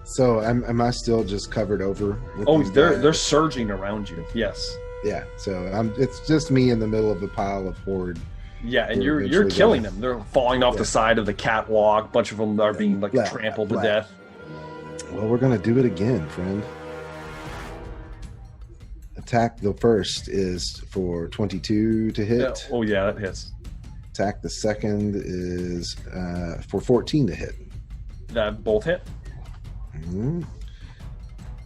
so am I still just covered over? With They're surging around you. Yes. Yeah. So it's just me in the middle of a pile of Horde. Yeah, and you're killing them. They're falling off the side of the catwalk. A bunch of them are being trampled to death. Well, we're gonna do it again, friend. Attack the first is for 22 to hit. Oh yeah, that hits. Attack the second is for 14 to hit. That both hit. Mm-hmm.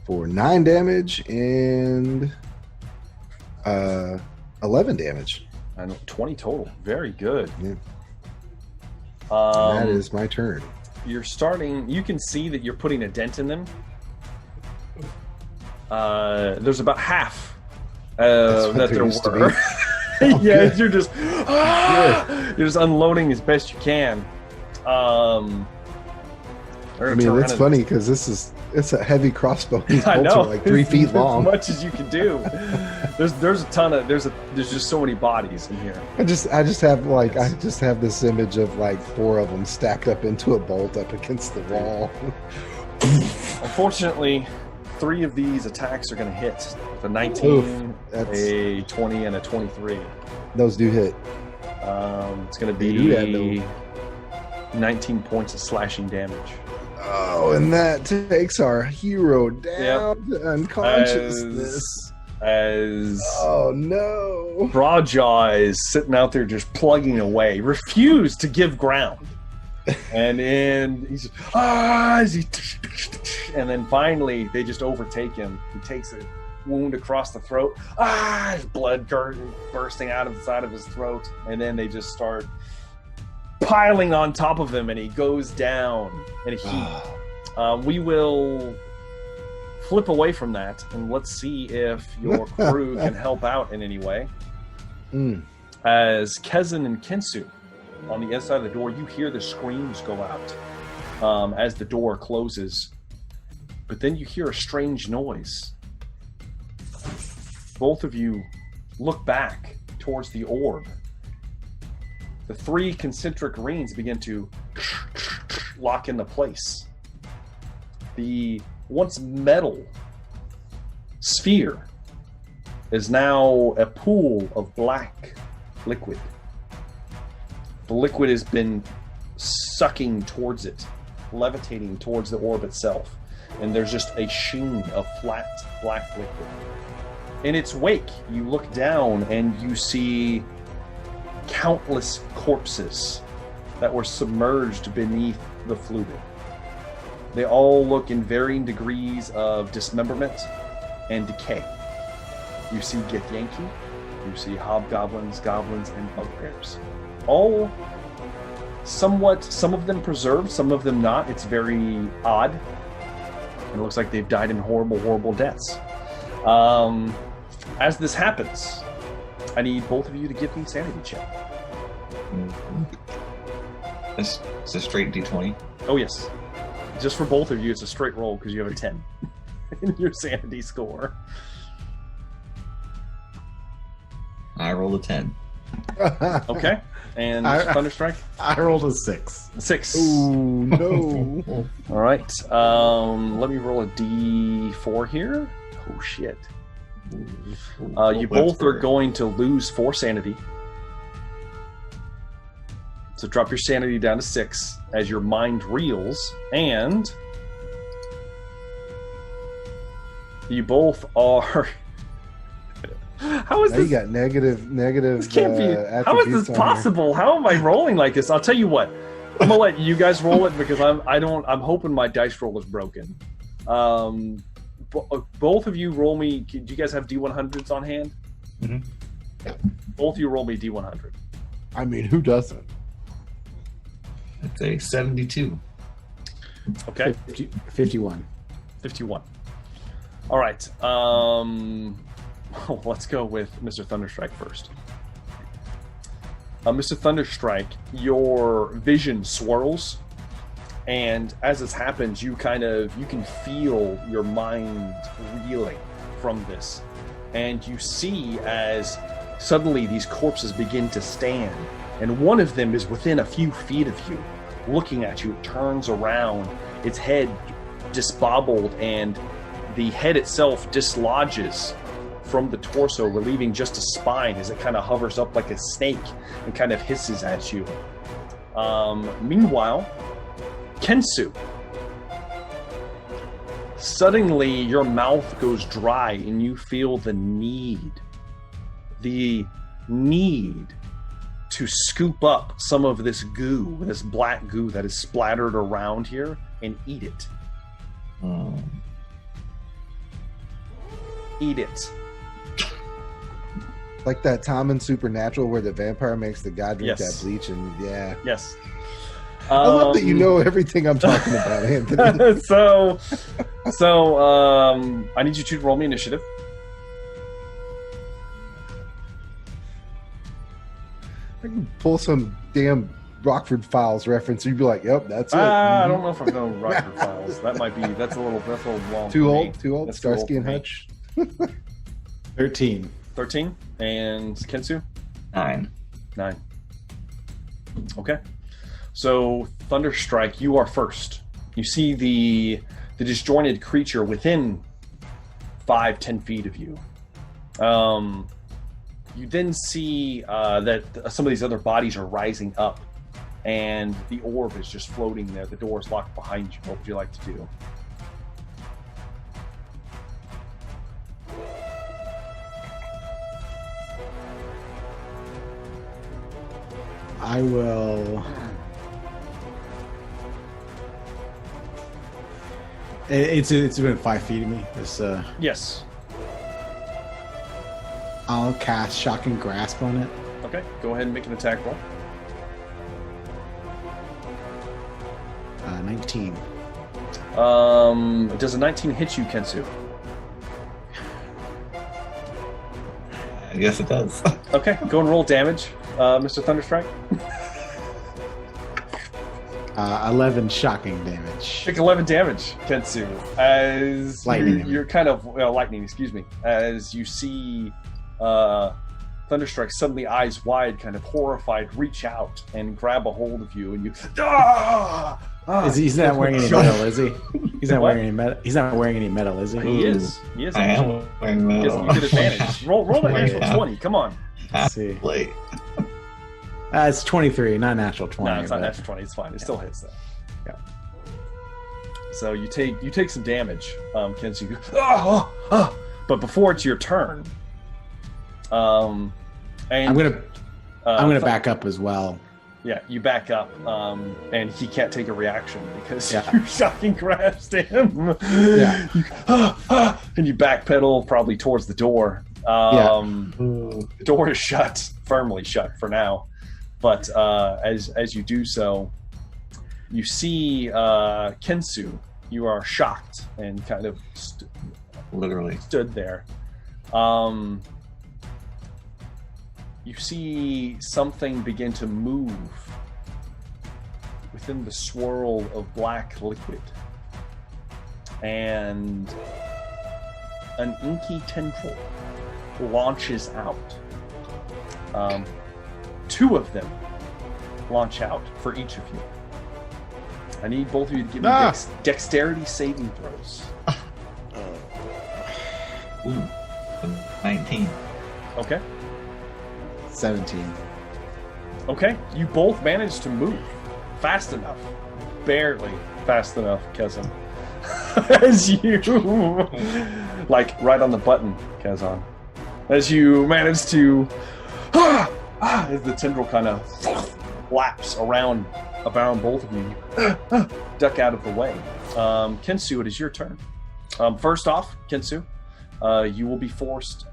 For 9 damage and 11 damage. And 20 total. Very good. Yeah. That is my turn. You're starting. You can see that you're putting a dent in them. There's about half that there were. Yeah, you're just unloading as best you can. I mean, it's funny because it's a heavy crossbow. These bolts are like 3 feet long. As much as you can do. There's a ton of there's just so many bodies in here. I just have this image of like 4 of them stacked up into a bolt up against the wall. Unfortunately, 3 of these attacks are going to hit. The 19, a 20, and a 23. Those do hit. It's going to be 19 points of slashing damage. Oh, and that takes our hero down to unconsciousness. Oh no! Broadjaw is sitting out there just plugging away, refused to give ground, and he's and then finally they just overtake him. He takes a wound across the throat. His blood bursting out of the side of his throat, and then they just start piling on top of him, and he goes down in a heap. We will flip away from that, and let's see if your crew can help out in any way. As Kezin and Kensu, on the inside of the door, you hear the screams go out. as the door closes. But then you hear a strange noise. Both of you look back towards the orb. The 3 concentric rings begin to lock into place. The once metal sphere is now a pool of black liquid. The liquid has been sucking towards it, levitating towards the orb itself. And there's just a sheen of flat black liquid. In its wake, you look down and you see countless corpses that were submerged beneath the fluid. They all look in varying degrees of dismemberment and decay. You see Githyanki, you see hobgoblins, goblins, and bugbears. All somewhat, some of them preserved, some of them not. It's very odd. It looks like they've died in horrible, horrible deaths. As this happens, I need both of you to give me sanity check. It's a straight D20. Oh, yes. Just for both of you, it's a straight roll because you have a 10 in your sanity score. I rolled a 10. Okay. And Thunderstrike? I rolled a 6. 6. Ooh, no. All right. Let me roll a D4 here. Oh, shit. You both are going to lose 4 sanity. So drop your sanity down to 6 as your mind reels, and you both are. How is Now this? you got negative. This can't be. How is this possible? How am I rolling like this? I'll tell you what. I'm gonna let you guys roll it because I'm hoping my dice roll is broken. Both of you roll me. Do you guys have D100s on hand? Mm-hmm. Yeah. Both of you roll me D100. I mean, who doesn't? It's a 72. Okay. 51. 51. All right. Let's go with Mr. Thunderstrike first. Mr. Thunderstrike, your vision swirls, and as this happens, you can feel your mind reeling from this, and you see as suddenly these corpses begin to stand, and one of them is within a few feet of you, looking at you. It turns around, its head disbobbled, and the head itself dislodges from the torso, relieving just a spine as it kind of hovers up like a snake and kind of hisses at you. Meanwhile, Kensu, suddenly your mouth goes dry and you feel the need to scoop up some of this goo, this black goo that is splattered around here, and eat it. Eat it. Like that time in Supernatural where the vampire makes the guy drink Yes. that bleach, and yeah. Yes. I love that you know everything I'm talking about, Anthony. so I need you to roll me initiative. I can pull some damn Rockford Files reference. You'd be like, "Yep, that's it." I don't know if I'm going Rockford Files. That's a little long. Too for old. me. Too old. That's too old Starsky and for me. Hutch. 13. 13 and Kensu 9. 9. Okay. So Thunderstrike, you are first. You see the disjointed creature within 5-10 feet of you. You then see that some of these other bodies are rising up, and the orb is just floating there. The door is locked behind you. What would you like to do? I will. It's been 5 feet of me. It's Yes. I'll cast Shocking Grasp on it. Okay. Go ahead and make an attack roll. 19. Does a 19 hit you, Kensu? I guess it does. Okay. Go and roll damage, Mr. Thunderstrike. 11 shocking damage. Take 11 damage, Kensu, as Lightning. you're kind of lightning. Excuse me. As you see Thunderstrike suddenly, eyes wide, kind of horrified, reach out and grab a hold of you, and you. He's not wearing any metal, is he? He's not wearing any metal. He's not wearing any metal, is he? He is. He is. I am wearing metal. You get advantage. Roll that natural 20. Come on. Let's see. Wait. It's 23, not natural 20. No, it's not but- natural 20. It's fine. It still hits though. Yeah. So you take some damage, Kensu. But before it's your turn, and I'm gonna back up as well. Yeah, you back up, and he can't take a reaction because Yeah. you shocking grasp him. Yeah. And you backpedal probably towards the door. The door is shut, firmly shut for now. But as you do so, you see Kensu. You are shocked and kind of Literally. stood there. You see something begin to move within the swirl of black liquid, and an inky tendril launches out. Two of them launch out for each of you. I need both of you to give me dexterity saving throws. Ooh. 19. Okay. 17. Okay, you both managed to move fast enough, barely fast enough, Kazan. As you, like right on the button, Kazan. As you manage to, as the tendril kind of laps around both of you, duck out of the way. Kensu, it is your turn. First off, Kensu, you will be forced,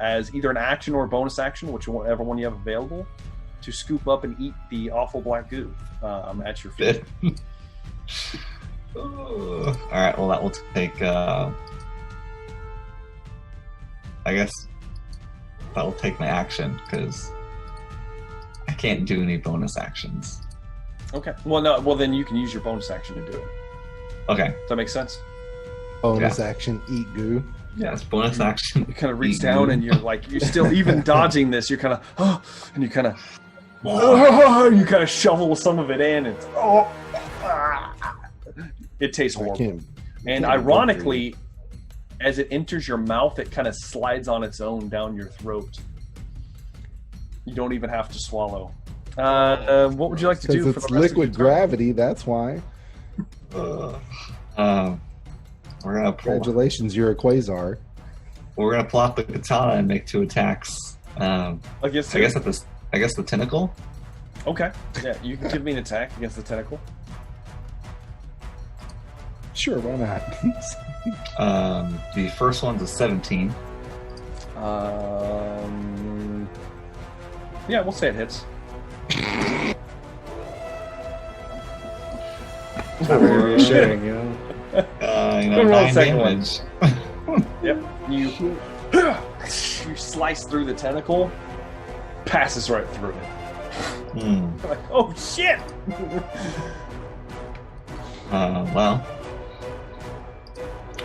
as either an action or a bonus action, whichever one you have available, to scoop up and eat the awful black goo at your feet. Alright, well that will take, I guess that will take my action, because I can't do any bonus actions. Okay. Well, no. Well, then you can use your bonus action to do it. Okay. Does that make sense? Bonus action, eat goo. Yeah, it's bonus action. You kind of reach down and you're still even dodging this. You're kind of, and you kind of shovel some of it in. And it tastes horrible. And ironically, as it enters your mouth, it kind of slides on its own down your throat. You don't even have to swallow. What would you like to do? Because it's liquid gravity, that's why. We're gonna Congratulations, you're a quasar. We're gonna pull out the katana and make 2 attacks. Against I guess the tentacle. Okay. Yeah, you can give me an attack against the tentacle. Sure, why not? The first one's a 17. Yeah, we'll say it hits. Not very reassuring, you know. 9 damage. Yep. You slice through the tentacle, passes right through it. Like, oh shit! Well,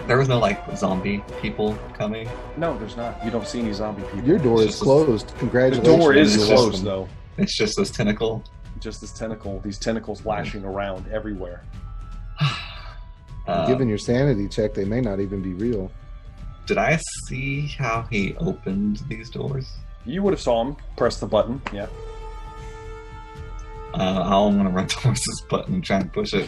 there was no zombie people coming. No, there's not. You don't see any zombie people. Your door It's is just closed. The Congratulations. door is you're closed welcome. though. It's just this tentacle. Just this tentacle. These tentacles lashing around everywhere. Given your sanity check, they may not even be real. Did I see how he opened these doors? You would have saw him press the button. Yeah. I'm gonna run towards this button and try and push it.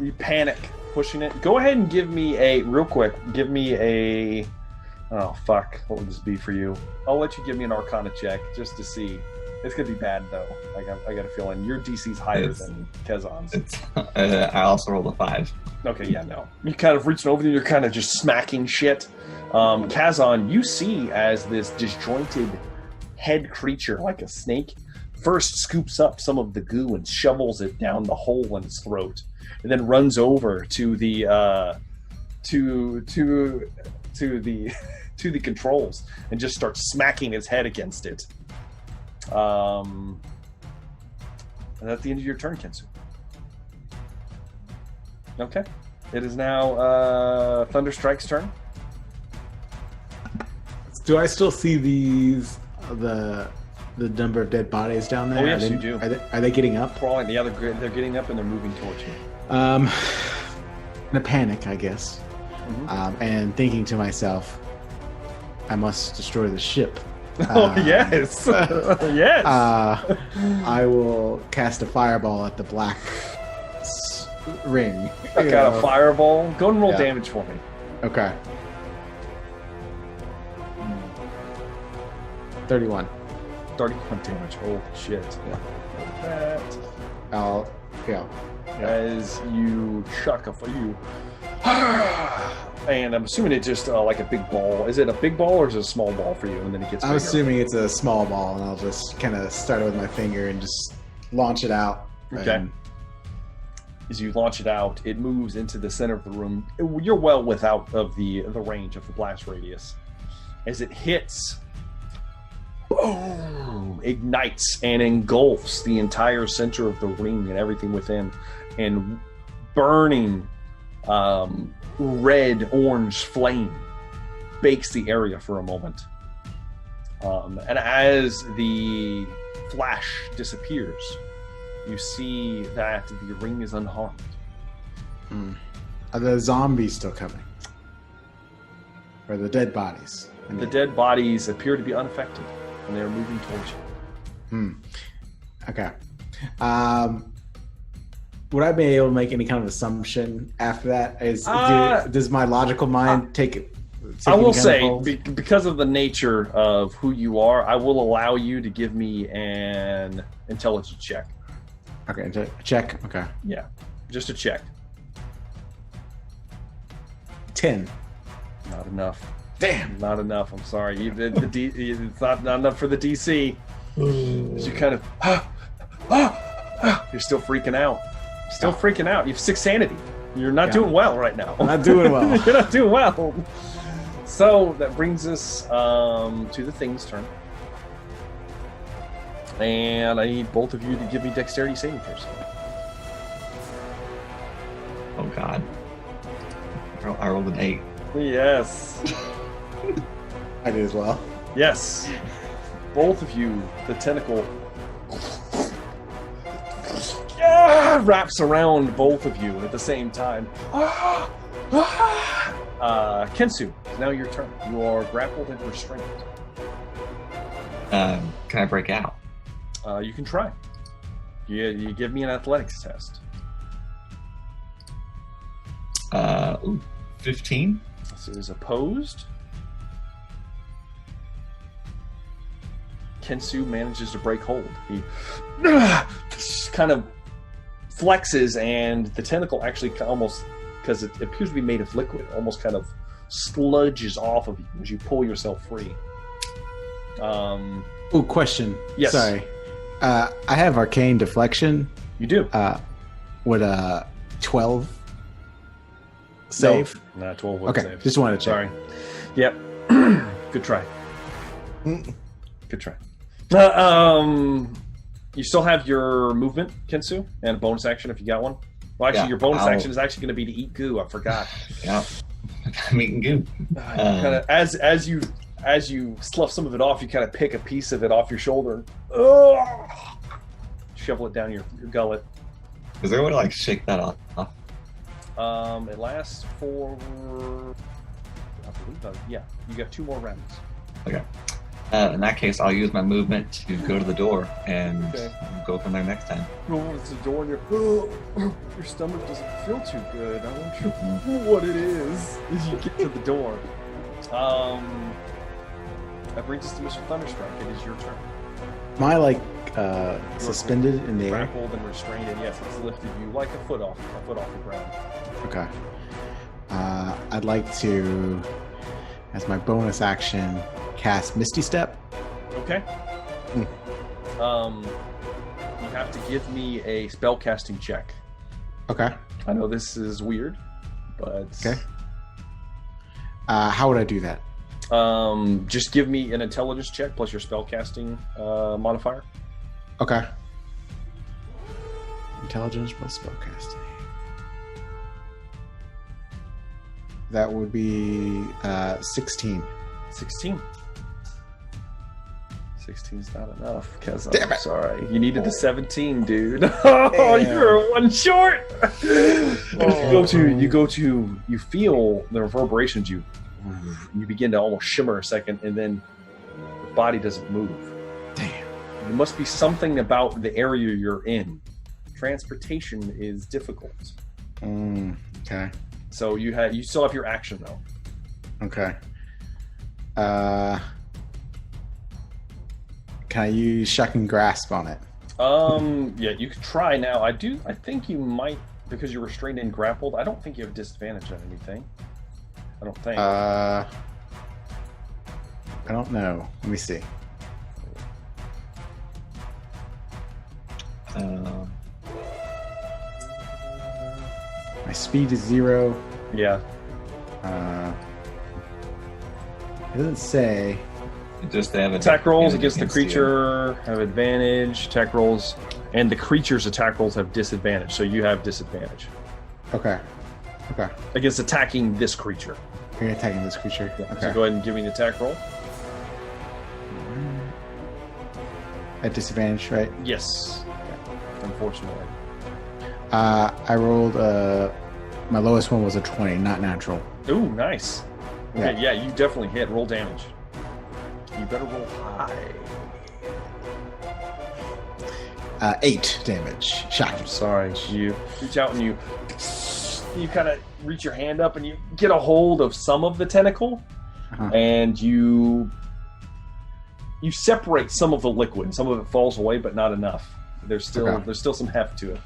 You panic pushing it. Go ahead and give me a real quick. Give me a. Oh fuck! What would this be for you? I'll let you give me an Arcana check just to see. It's gonna be bad though. I got a feeling your DC's higher than Kezan's. It's. I also rolled a 5. Okay, yeah, no. You kind of reaching over there. You're kind of just smacking shit. Kazan, you see as this disjointed head creature, like a snake, first scoops up some of the goo and shovels it down the hole in its throat, and then runs over to the to the controls and just starts smacking its head against it. And that's the end of your turn, Kensu. Okay. It is now Thunderstrike's turn. Do I still see the number of dead bodies down there? Oh, yes, you do. Are they getting up? Crawling. Yeah, they're getting up and they're moving towards you. In a panic, I guess. Mm-hmm. And thinking to myself, I must destroy the ship. Oh, yes. Yes. I will cast a fireball at the black ring. I got a fireball. Go and roll damage for me. Okay. 31. 31 damage. Holy shit. Yeah. That. As you chuck you. And I'm assuming it's just like a big ball. Is it a big ball or is it a small ball for you? And then it gets bigger? I'm assuming it's a small ball, and I'll just kind of start it with my finger and just launch it out. Okay. As you launch it out, it moves into the center of the room. You're well without of the range of the blast radius. As it hits, boom, ignites and engulfs the entire center of the ring and everything within, and burning red-orange flame bakes the area for a moment. And as the flash disappears, you see that the ring is unharmed. Are the zombies still coming? Or the dead bodies? The dead bodies appear to be unaffected, and they are moving towards you. Okay. Would I be able to make any kind of assumption after that? Does my logical mind take it? I will say, because of the nature of who you are, I will allow you to give me an intelligence check. Okay, check. Okay. Yeah, just a check. 10. Not enough. Damn. Not enough. I'm sorry. It's not enough for the DC. You kind of, you're still freaking out. Freaking out. You have 6 sanity. You're not doing well right now. I'm not doing well. You're not doing well. So that brings us to the Thing's turn. And I need both of you to give me dexterity saving throws. Oh, God. I rolled an 8. Yes. I did as well. Yes. Both of you, the tentacle wraps around both of you at the same time. Kensu, it's now your turn. You are grappled and restrained. Can I break out? You can try. You give me an athletics test. 15? This is opposed. Kensu manages to break hold. He kind of flexes, and the tentacle actually almost, because it appears to be made of liquid, almost kind of sludges off of you as you pull yourself free. Question. Yes. Sorry. I have arcane deflection. You do. Would a 12 save? No, 12 would save. Just wanted to check. Sorry. Yep. Good try. Good try. You still have your movement, Kensu, and a bonus action if you got one. Well, actually, your bonus action is actually going to be to eat goo. I forgot. Yeah, I'm eating goo. Kind of as you slough some of it off, you kind of pick a piece of it off your shoulder and shovel it down your gullet. Is there a way to shake that off? It lasts for, I believe, you got 2 more rounds. Okay. In that case, I'll use my movement to go to the door and go from there next time. Oh, it's the door, and your stomach doesn't feel too good. I wonder what it is as you get to the door. That brings us to Mr. Thunderstrike. It is your turn. Am I suspended in the air? Grappled and restrained, and yes, it's lifted you like a foot off the ground. Okay. I'd like to, as my bonus action, cast Misty Step. Okay. You have to give me a spellcasting check. Okay. I know this is weird, but okay. How would I do that? Just give me an intelligence check plus your spellcasting modifier. Okay. Intelligence plus spellcasting. That would be 16. 16. 16's not enough, because Damn I'm it. sorry. You needed the 17, dude. Oh, you're one short. You feel the reverberations. You begin to almost shimmer a second, and then the body doesn't move. Damn. There must be something about the area you're in. Transportation is difficult. Okay. So you still have your action though. Okay. Can I use shocking grasp on it? Yeah, you could try now. I think you might, because you're restrained and grappled. I don't think you have disadvantage on anything. I don't think. I don't know. Let me see. My speed is 0. Yeah. It doesn't say. Just they have Attack rolls advantage against the creature have advantage. Attack rolls, and the creature's attack rolls have disadvantage. So you have disadvantage Okay. Okay. against attacking this creature. You're attacking this creature. Yeah. Okay. So go ahead and give me an attack roll. At disadvantage, right? Yes. Unfortunately. I rolled. My lowest one was a 20, not natural. Ooh, nice. Okay, yeah, you definitely hit. Roll damage. You better roll high. 8 damage. Shocking. Sorry. You reach out and you kind of reach your hand up and you get a hold of some of the tentacle, and you separate some of the liquid. Some of it falls away, but not enough. There's still some heft to it.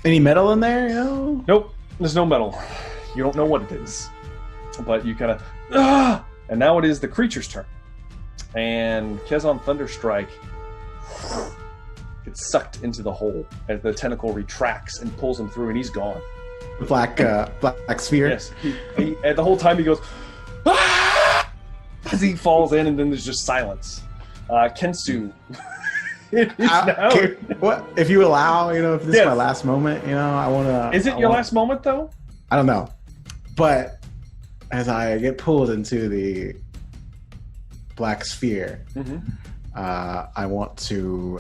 Any metal in there? No. Nope. There's no metal. You don't know what it is, but you kind of and now it is the creature's turn. And Kezon Thunderstrike gets sucked into the hole as the tentacle retracts and pulls him through, and he's gone. The black sphere. Yes. And the whole time he goes as he falls in, and then there's just silence. Kensu. What if you allow? If this is my last moment, I want to. Is it your last moment though? I don't know, but as I get pulled into the black sphere, I want to.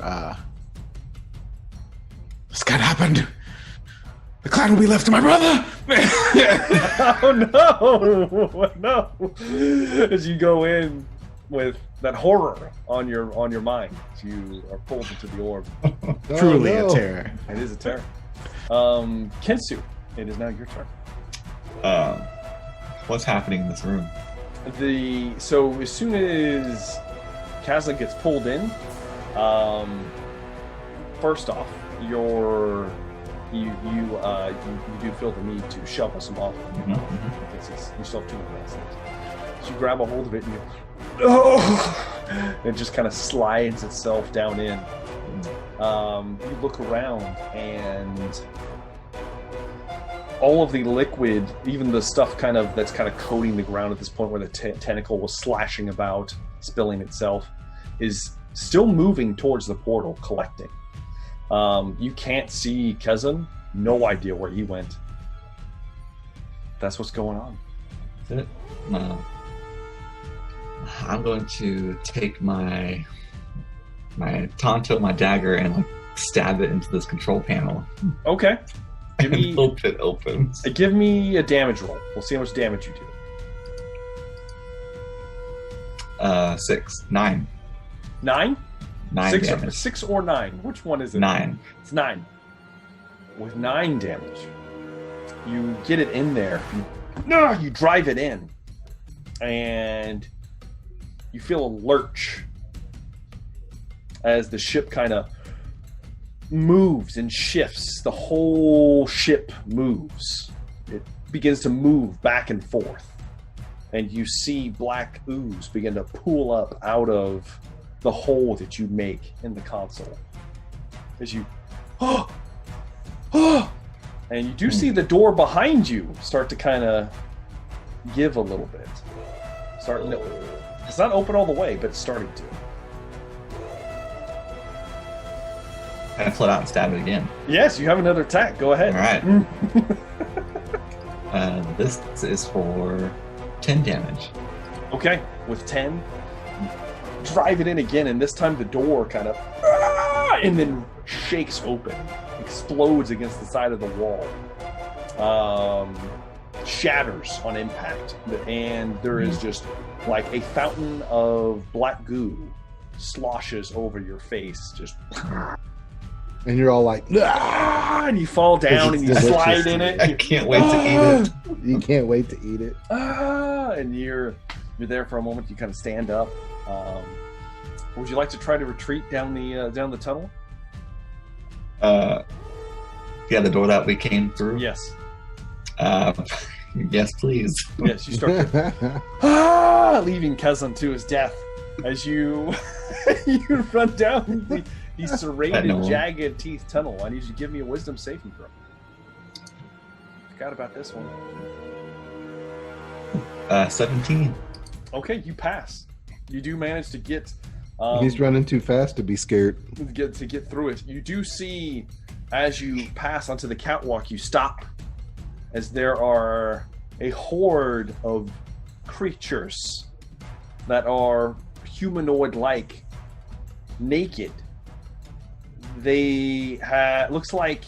This can't happen. The clan will be left to my brother. Oh no! As you go in with that horror on your mind, you are pulled into the orb. Truly a terror. It is a terror. Kensu, it is now your turn. What's happening in this room? So as soon as Kazla gets pulled in, first off, you do feel the need to shovel some off. Because you still have 2 minutes. So you grab a hold of it and it just kind of slides itself down in. You look around and all of the liquid, even the stuff that's coating the ground at this point where the tentacle was slashing about, spilling itself, is still moving towards the portal, collecting. You can't see Kezan. No idea where he went. That's what's going on. That's it. I'm going to take my Tonto, my dagger, and stab it into this control panel. Okay. And hope it opens. Give me a damage roll. We'll see how much damage you do. 6. 9. 9? 9 damage. 6 or 9? Which one is it? 9. It's 9. With 9 damage, you get it in there. You drive it in, and you feel a lurch as the ship kind of moves and shifts. The whole ship moves. It begins to move back and forth, and you see black ooze begin to pool up out of the hole that you make in the console as you and you do see the door behind you start to kind of give a little bit. It's not open all the way, but it's starting to. Can I float out and stab it again? Yes, you have another attack. Go ahead. All right. This is for 10 damage. Okay, with 10, drive it in again, and this time the door kind of and then shakes open, explodes against the side of the wall, shatters on impact, and there is just like a fountain of black goo sloshes over your face, just. And you're all like, ah, and you fall down and you slide in it. I can't wait to eat it. You can't wait to eat it. And you're there for a moment. You kind of stand up. Would you like to try to retreat down the tunnel? Yeah, the door that we came through. Yes. Yes, please. Yes, you start leaving Kazan to his death as you you run down the serrated, jagged teeth tunnel. I need you to give me a wisdom saving throw. Forgot about this one. 17. Okay, you pass. You do manage to get. He's running too fast to be scared. To get through it. You do see, as you pass onto the catwalk, you stop, as there are a horde of creatures that are humanoid-like, naked. They looks like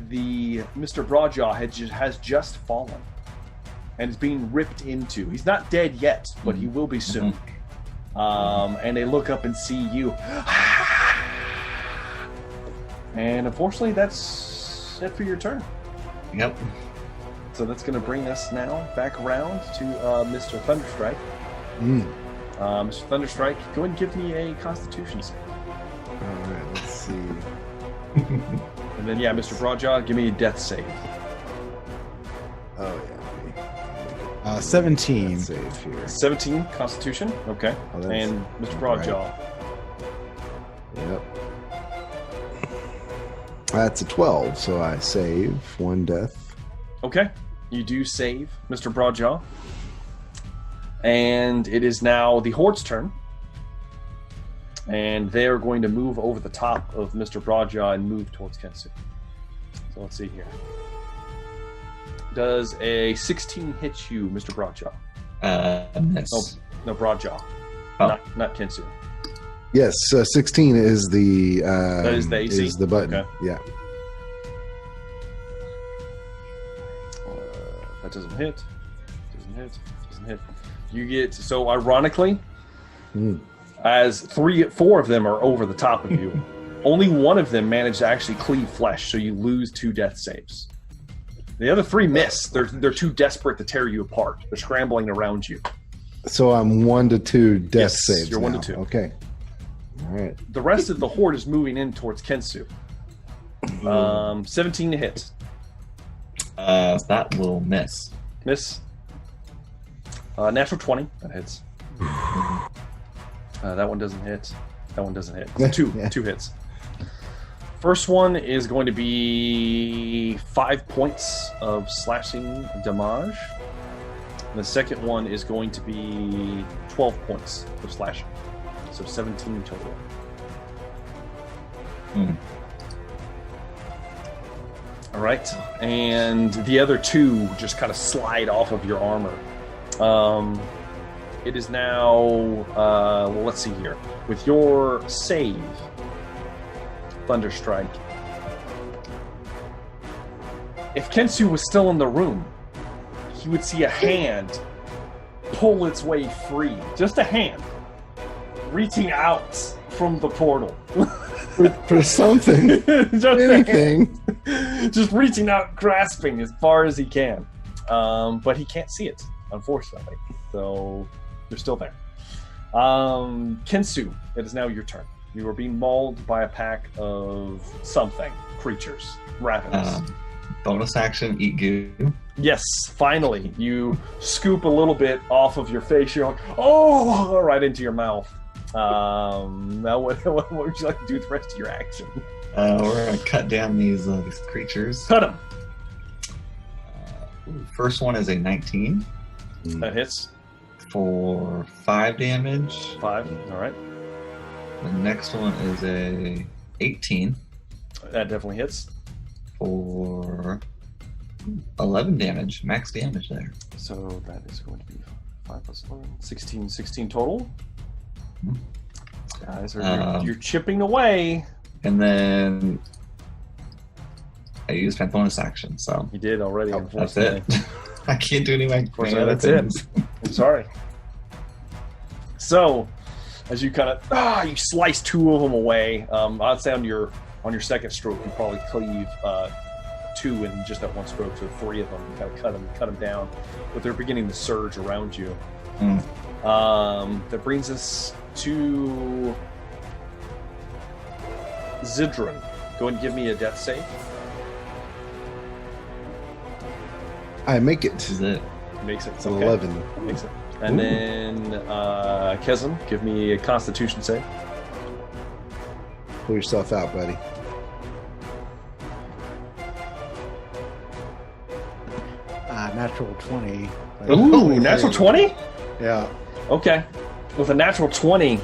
the Mr. Broadjaw has just fallen and is being ripped into. He's not dead yet, but he will be soon. And they look up and see you. And unfortunately, that's it for your turn. Yep. So that's going to bring us now back around to Mr. Thunderstrike. Mr. Thunderstrike, go ahead and give me a Constitution save. All right, let's see. And then, Mr. Broadjaw, give me a Death save. Oh, yeah. 17. Save here. 17 Constitution. Okay. Oh, and Mr. Broadjaw. Yep. That's a 12, so I save 1 death. Okay. You do save Mr. Broadjaw. And it is now the Horde's turn. And they are going to move over the top of Mr. Broadjaw and move towards Kensu. So let's see here. Does a 16 hit you, Mr. Broadjaw? Miss. No, Broadjaw. Oh. Not Kensu. Yes, 16 is the That is the AC? is the button. Okay. Yeah. That doesn't hit. Doesn't hit. You get, so ironically, as 4 of them are over the top of you, only one of them managed to actually cleave flesh, so you lose 2 death saves. The other 3 miss. They're too desperate to tear you apart. They're scrambling around you. So I'm 1 to 2 death saves. You're 1 to 2. Okay. All right. The rest of the Horde is moving in towards Kensu. 17 to hit. That will miss. Miss. Natural 20. That hits. That one doesn't hit. That one doesn't hit. So 2 hits. First one is going to be 5 points of slashing damage. And the second one is going to be 12 points of slashing. So 17 total. All right. And the other 2 just kind of slide off of your armor. It is now, well, let's see here. With your save, Thunderstrike, if Kensu was still in the room, he would see a hand pull its way free. Just a hand. Reaching out from the portal. For something. Just Anything. Just reaching out, grasping as far as he can. But he can't see it, unfortunately. So you're still there. Kensu, it is now your turn. You are being mauled by a pack of something. Creatures. Ravens. Bonus action, eat goo. Yes, finally. You scoop a little bit off of your face. You're like, oh, right into your mouth. Now what would you like to do with the rest of your action? We're going to cut down these creatures. Cut them. First one is a 19. That hits. For 5 damage. 5, all right. The next one is a 18. That definitely hits. For 11 damage, max damage there. So that is going to be 5 plus 11, 16 total. Guys, you're chipping away. And then I used my bonus action, so You did already. that's it. I can't do any of my other That's things. it. I'm sorry. So, as you kind of you slice 2 of them away. I'd say on your second stroke, you probably cleave 2 in just that one stroke. So 3 of them, you kind of cut them down, but they're beginning to surge around you. That brings us to Zidron. Go ahead and give me a death save. I make it. This is it. Makes it. It's an 11. Makes it. And then Kezem, give me a Constitution save. Pull yourself out, buddy. Natural 20. Ooh, natural 20? Yeah. Okay. With a natural 20,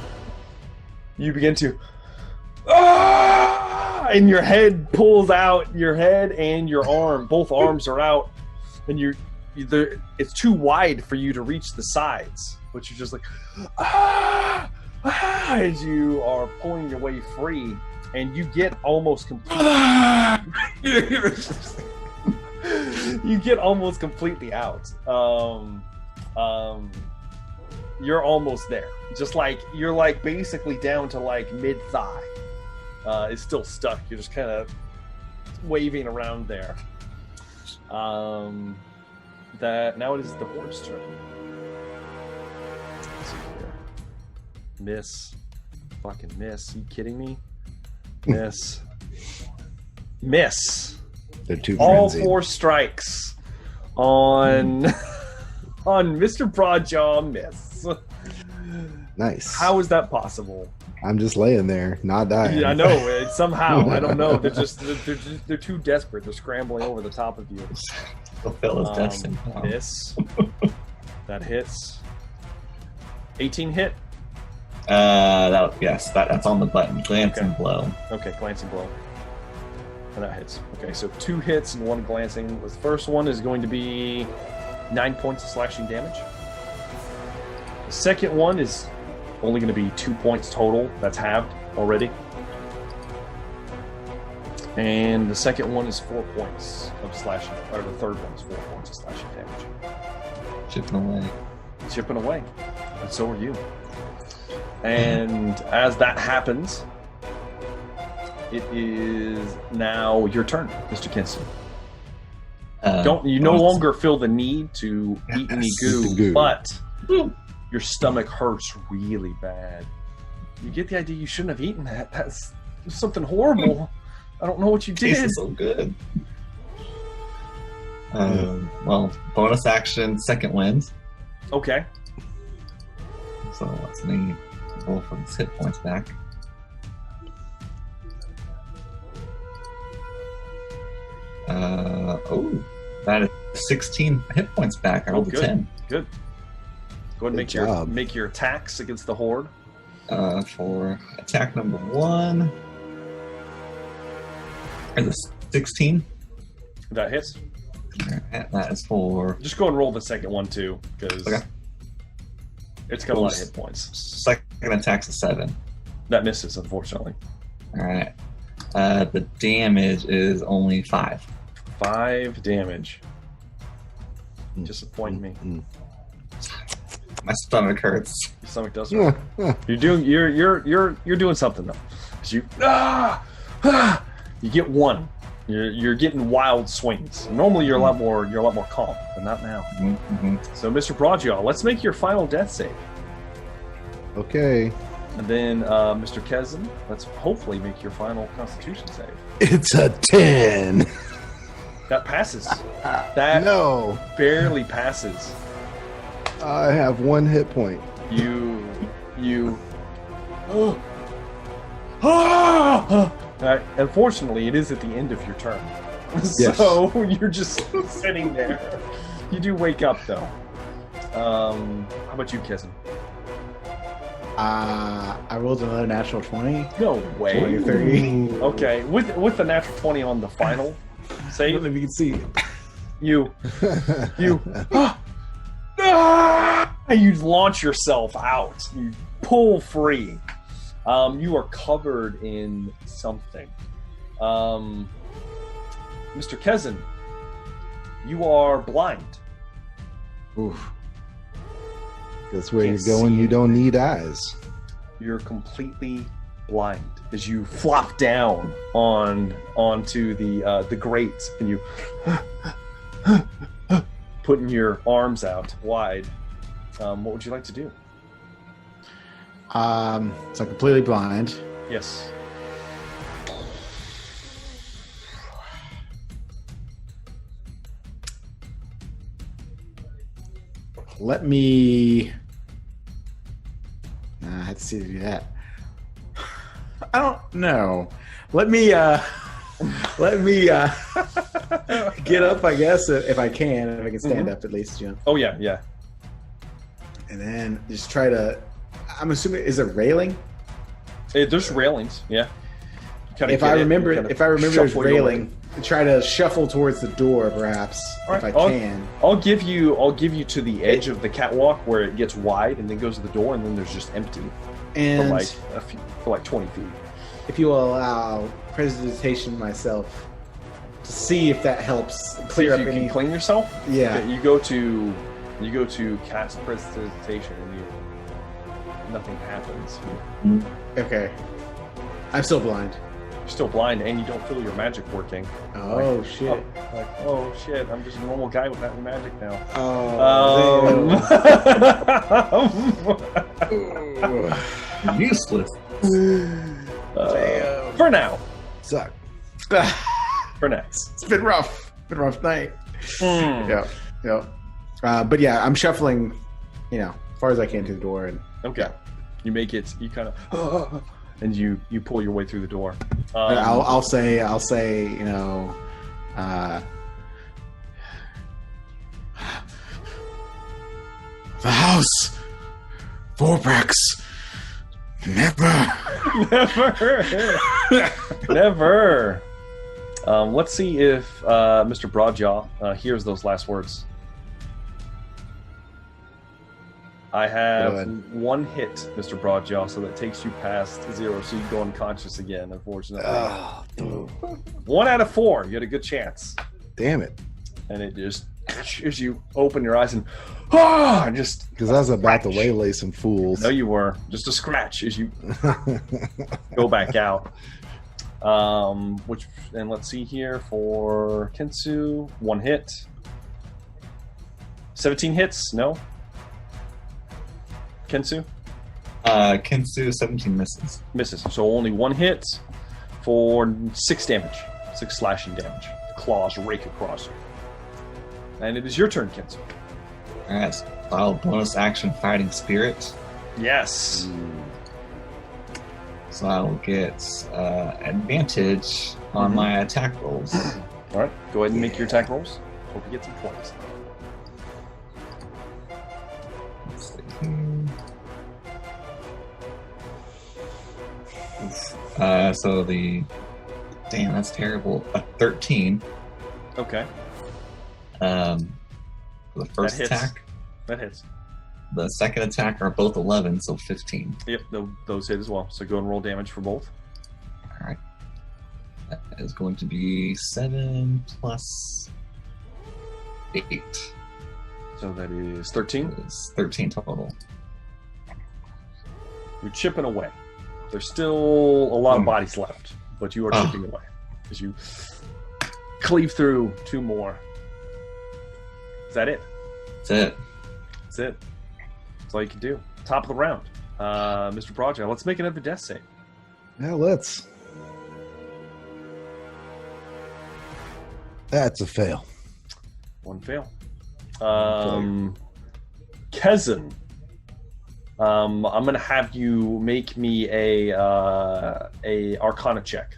you begin to... and your head pulls out. Your head and your arm, both arms are out. And it's too wide for you to reach the sides. But you're just like... as you are pulling your way free. And you get almost completely... you get almost completely out. You're almost there. Just like you're like basically down to like mid thigh. It's still stuck. You're just kind of waving around there. That now it is the Horde's turn. Let's see here. Miss. Fucking miss. Are you kidding me? Miss. Miss. They're too All frenzied. 4 strikes on on Mr. Broadjaw miss. Nice. How is that possible? I'm just laying there, not dying. Yeah, I know. Somehow, I don't know. They're too desperate. They're scrambling over the top of you. Fulfill his destiny. Miss. That hits. 18 hit. That's on the button. Glancing blow. Okay, glancing blow. And that hits. Okay, so 2 hits and 1 glancing. The first one is going to be 9 points of slashing damage. The second one is only going to be 2 points total. That's halved already. And the second one is 4 points of slashing, or the third one is 4 points of slashing damage. Chipping away. Chipping away. And so are you. And as that happens, it is now your turn, Mr. Kinston. You no longer feel the need to eat any goo, but your stomach hurts really bad. You get the idea you shouldn't have eaten that. That's something horrible. I don't know what you did. Tastes so good. Well, bonus action, second wind. Okay. So let's me roll for these hit points back. That is 16 hit points back. I rolled a good. 10. Good. Go ahead and make your attacks against the Horde. For attack number 1, or the 16. That hits. That is for. Just go and roll the second one too, because it's got a lot of hit points. Second attack's a 7. That misses, unfortunately. All right. The damage is only 5. 5 damage. Disappoint me. My stomach hurts. Your stomach does hurt. You're doing something though. 'Cause you get 1. You're getting wild swings. Normally you're a lot more calm, but not now. So Mr. Broadjaw, let's make your final death save. Okay. And then Mr. Kezem, let's hopefully make your final Constitution save. It's a 10. That passes. That No. barely passes. I have 1 hit point. You. Unfortunately, it is at the end of your turn. Yes. So you're just sitting there. You do wake up though. How about you, Kezem? I rolled another natural 20. No way. 23. Okay, with the natural 20 on the final save. If you can see. You launch yourself out. You pull free. You are covered in something. Mr. Kezin, you are blind. Oof. That's where you're going. You don't need eyes. You're completely blind as you flop down onto the grate, and you putting your arms out wide. What would you like to do? So I'm completely blind. Yes. Let me. Nah, I had to see to do that. I don't know. Let me get up, I guess, if I can. If I can stand up at least, you know. Oh yeah. And then just try to. I'm assuming is it railing? There's railings. Yeah. If I remember, there's railing. Try to shuffle towards the door, perhaps, if I can. I'll give you to the edge of the catwalk where it gets wide and then goes to the door, and then there's just empty And for like 20 feet. If you will allow presentation myself to see if that helps clear up you any. Can clean yourself. Yeah. Okay, you go to cast presentation, and nothing happens. Okay. I'm still blind. You're still blind, and you don't feel your magic working. Oh, shit. Oh shit! I'm just a normal guy without any magic now. Useless. For now. Suck. For now. It's been rough. Been a rough night. Yeah. But yeah, I'm shuffling, as far as I can to the door. And okay. You make it. You kind of. And you pull your way through the door. I'll say, the house, Vorpax, never. Let's see if Mr. Broadjaw hears those last words. I have one hit, Mr. Broadjaw, so that takes you past 0, so you go unconscious again, unfortunately. 1 out of 4, you had a good chance. Damn it. And it just, as you open your eyes and just... Because I was about to waylay some fools. No, you were. Just a scratch as you go back out. And let's see here for Kensu, 1 hit. 17 hits, no? Kensu? Kensu, 17 misses. Misses. So only 1 hit for 6 damage. 6 slashing damage. The claws rake across you. And it is your turn, Kensu. Alright, so I'll bonus action Fighting Spirit. Yes. So I'll get advantage on my attack rolls. Alright, go ahead and make your attack rolls. Hope you get some points. Let's see. So damn, that's terrible. A 13. Okay. The first attack. That hits. The second attack are both 11, so 15. Yep, those hit as well. So go and roll damage for both. All right. That is going to be 7 plus 8. So that is 13. It's 13 total. You're chipping away. There's still a lot of bodies left, but you are chipping away as you cleave through 2 more. Is that it? That's it. That's it. That's all you can do. Top of the round. Mr. Broadjaw, let's make another death save. Yeah, let's. That's a fail. 1 fail. Kezin, I'm going to have you make me a Arcana check.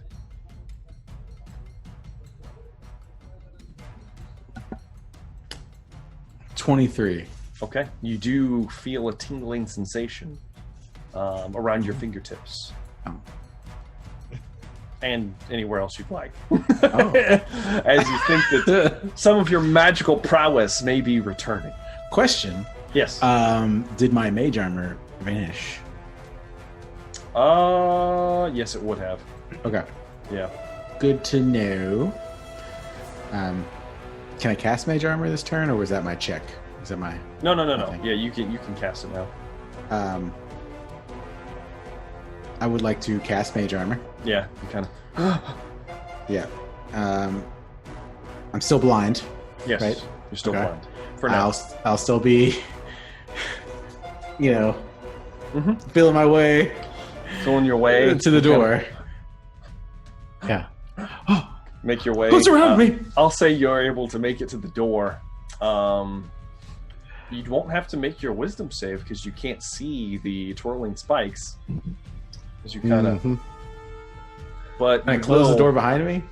23. Okay. You do feel a tingling sensation around your fingertips. Oh. and anywhere else you'd like. Oh. As you think that some of your magical prowess may be returning. Question. Yes. Did my mage armor vanish? Yes, it would have. Okay. Yeah. Good to know. Can I cast mage armor this turn, or was that my check? Is that my... No. Okay. Yeah, you can cast it now. I would like to cast mage armor. Yeah, you kind of. Yeah. I'm still blind. Yes. Right? You're still Okay. blind. For now. I'll still be, feeling my way Filling your way to the door. Yeah. Make your way. Who's around me? I'll say you're able to make it to the door. You won't have to make your wisdom save because you can't see the twirling spikes. As you kind of. But Can I close the door behind me?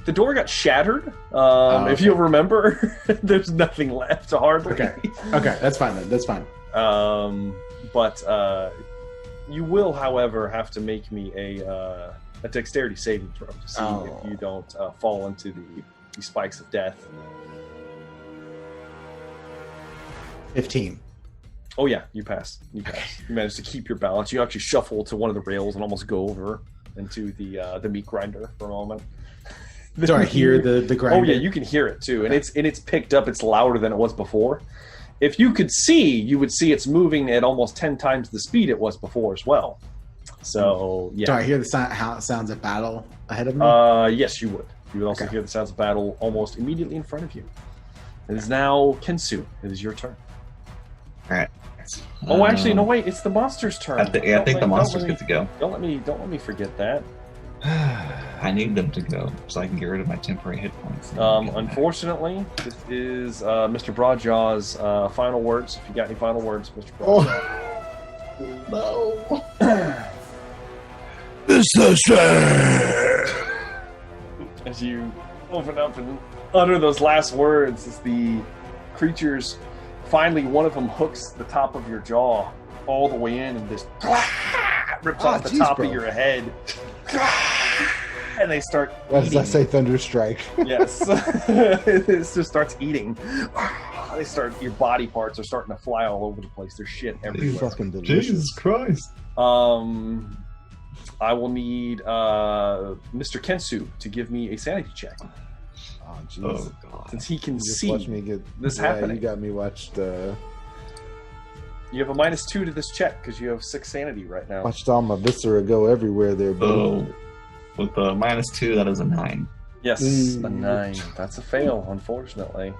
The door got shattered. If you'll remember, there's nothing left hardly. Okay, that's fine then. That's fine. But you will, however, have to make me a dexterity saving throw to see if you don't fall into the spikes of death. 15. Oh yeah, you pass. You manage to keep your balance. You actually shuffle to one of the rails and almost go over into the meat grinder for a moment. Do I hear the grinder? Oh yeah, you can hear it too, and it's picked up. It's louder than it was before. If you could see, you would see it's moving at almost 10 times the speed it was before as well. So yeah. Do I hear the sound? How it sounds of battle ahead of me? Yes, you would. You would also hear the sounds of battle almost immediately in front of you. It is now Kensu. It is your turn. All right. Oh, actually, no. Wait. It's the monster's turn. I think the monster's good to go. Don't let me forget that. I need them to go so I can get rid of my temporary hit points. Unfortunately, this is Mr. Broadjaw's final words. If you got any final words, Mr. Broadjaw. No. It's the same. As you open up and utter those last words, as the creatures finally, one of them hooks the top of your jaw all the way in and just rips off the top of your head. And they start What eating. does that say? Thunderstrike. Yes. It just starts eating. Your body parts are starting to fly all over the place. There's shit everywhere. Fucking delicious. Jesus Christ. I will need Mr. Kensu to give me a sanity check. Oh, jeez. Oh, God. Since he can Just see watch me get this happening. You got me watched. You have a -2 to this check because you have 6 sanity right now. Watched all my viscera go everywhere there, bro. Oh, with the -2, that is a 9. Yes, a 9. That's a fail, unfortunately.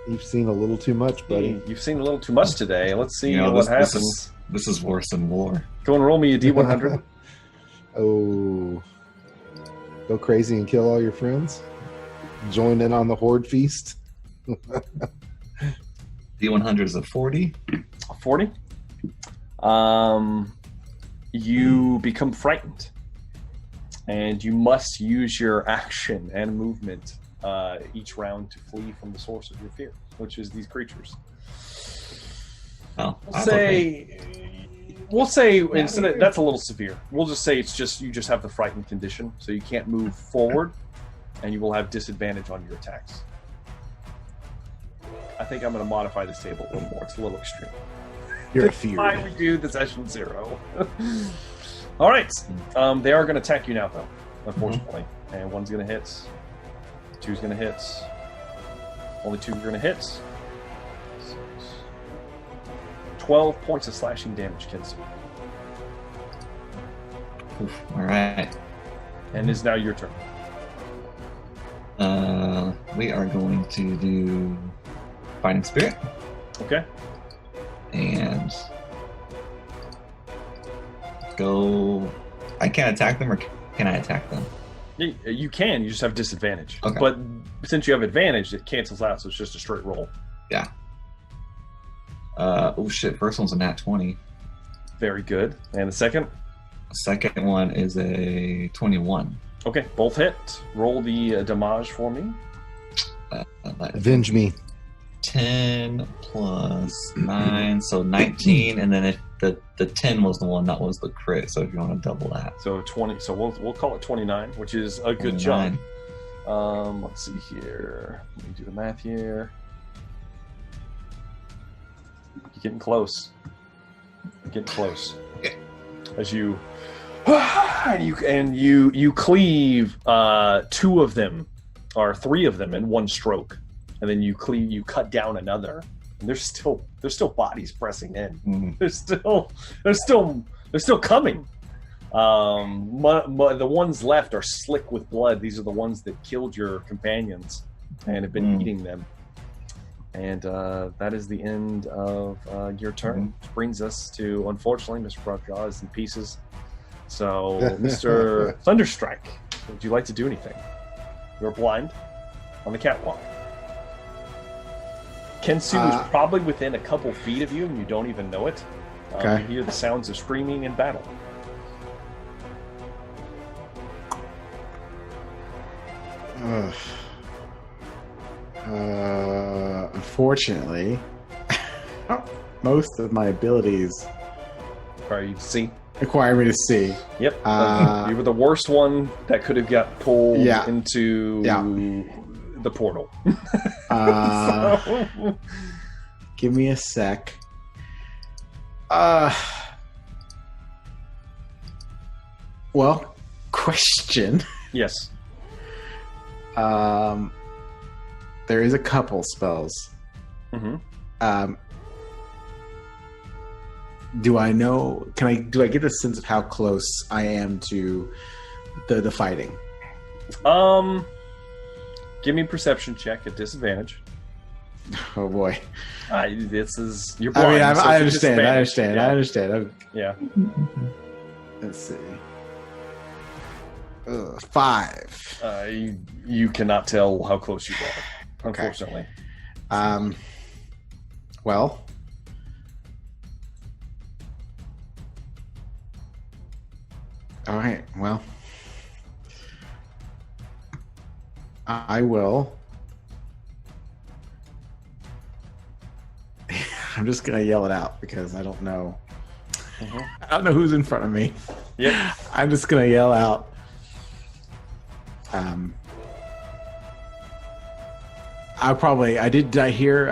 You've seen a little too much, buddy. You've seen a little too much today. Let's see You know, what happens. This is worse than war. Go and roll me a D100. Oh. Go crazy and kill all your friends? Join in on the Horde feast? D100 is a 40. 40. You become frightened, and you must use your action and movement each round to flee from the source of your fear, which is these creatures. Oh, We'll say instead of, that's a little severe. We'll just say you just have the frightened condition, so you can't move forward, and you will have disadvantage on your attacks. I think I'm going to modify this table a little more. It's a little extreme. You're feared. Why we do the session 0. All right, they are going to attack you now, though. Unfortunately, and one's going to hit, 2's going to hit. Only 2 are going to hit. 12 points of slashing damage, Kensu. All right. And it's now your turn. We are going to do Fighting Spirit. Okay. And go... I can't attack them, or can I attack them? You can, you just have disadvantage. Okay. But since you have advantage, it cancels out, so it's just a straight roll. Yeah. Oh shit, first one's a nat 20. Very good. And the second? Second one is a 21. Okay, both hit. Roll the damage for me. Avenge me. 10 plus 9, so 19, and then if the 10 was the one that was the crit, so if you want to double that. So 20. So we'll call it 29, which is a good 29. jump. Let's see here. Let me do the math here. You're getting close. You're getting close. Okay. As you you cleave 2 of them or 3 of them in one stroke, and then you cut down another. And there's still bodies pressing in. Mm-hmm. They're still coming. The ones left are slick with blood. These are the ones that killed your companions and have been eating them. And that is the end of your turn. Which brings us to, unfortunately, Mr. Brockjaw is in pieces. So, Mr. Thunderstrike, would you like to do anything? You're blind on the catwalk. Kensu is probably within a couple feet of you, and you don't even know it. Okay. You hear the sounds of screaming and battle. Unfortunately, most of my abilities Are you see? require me to see. Yep. You were the worst one that could have got pulled into the portal. So. Give me a sec. Well, question. Yes. There is a couple spells. Mm-hmm. Do I know? Do I get a sense of how close I am to the fighting? Give me a perception check at disadvantage. Oh boy! This is you're blind. I mean, so I it's understand. Yeah. I understand. Yeah. Let's see. 5. You cannot tell how close you are, unfortunately. Well. All right. Well, I will. I'm just gonna yell it out because I don't know. I don't know who's in front of me. Yep. I'm just gonna yell out. Did I hear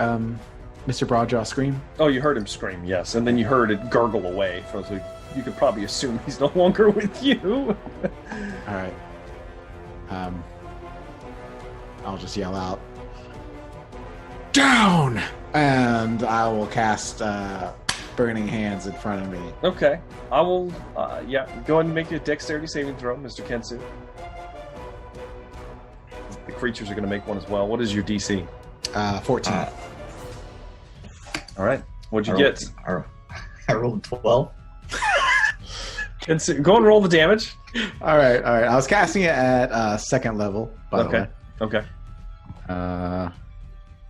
Mr. Broadjaw scream? Oh, you heard him scream, yes, and then you heard it gargle away. So you could probably assume he's no longer with you. All right. I'll just yell out, "Down!" and I will cast Burning Hands in front of me. Okay, I will. Go ahead and make a dexterity saving throw, Mr. Kensu. The creatures are going to make one as well. What is your DC? 14. All right. What'd you get? I rolled 12. Kensu, go and roll the damage. All right. I was casting it at second level, by the way. Okay.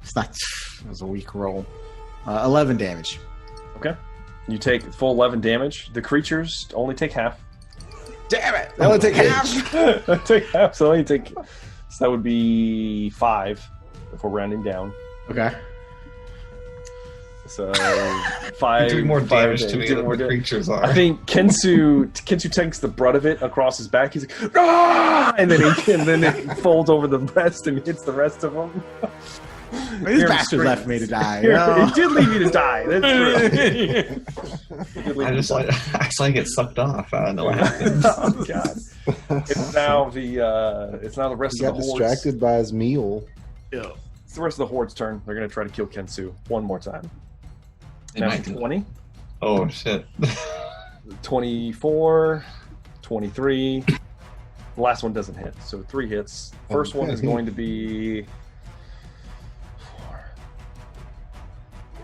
It's not. It was a weak roll. 11 damage. Okay. You take full 11 damage. The creatures only take half. Damn it! They only take half. Take half. So that would be 5 if we're rounding down. Okay. So 5. You're doing more damage to me than the creatures are. I think Kensu takes the brunt of it across his back. He's like, "Ah!" and then it folds over the rest and hits the rest of them. These bastards left me to die. He did leave you to die. That's true. I just get sucked off. I don't know what happened. Oh god! It's now the rest He of got the Horde's. distracted by his meal. Yeah. It's the rest of the Horde's turn. They're going to try to kill Kensu one more time. They Now might do. 20, Oh shit! 24, 23. The last one doesn't hit, so 3 hits. First one is going to be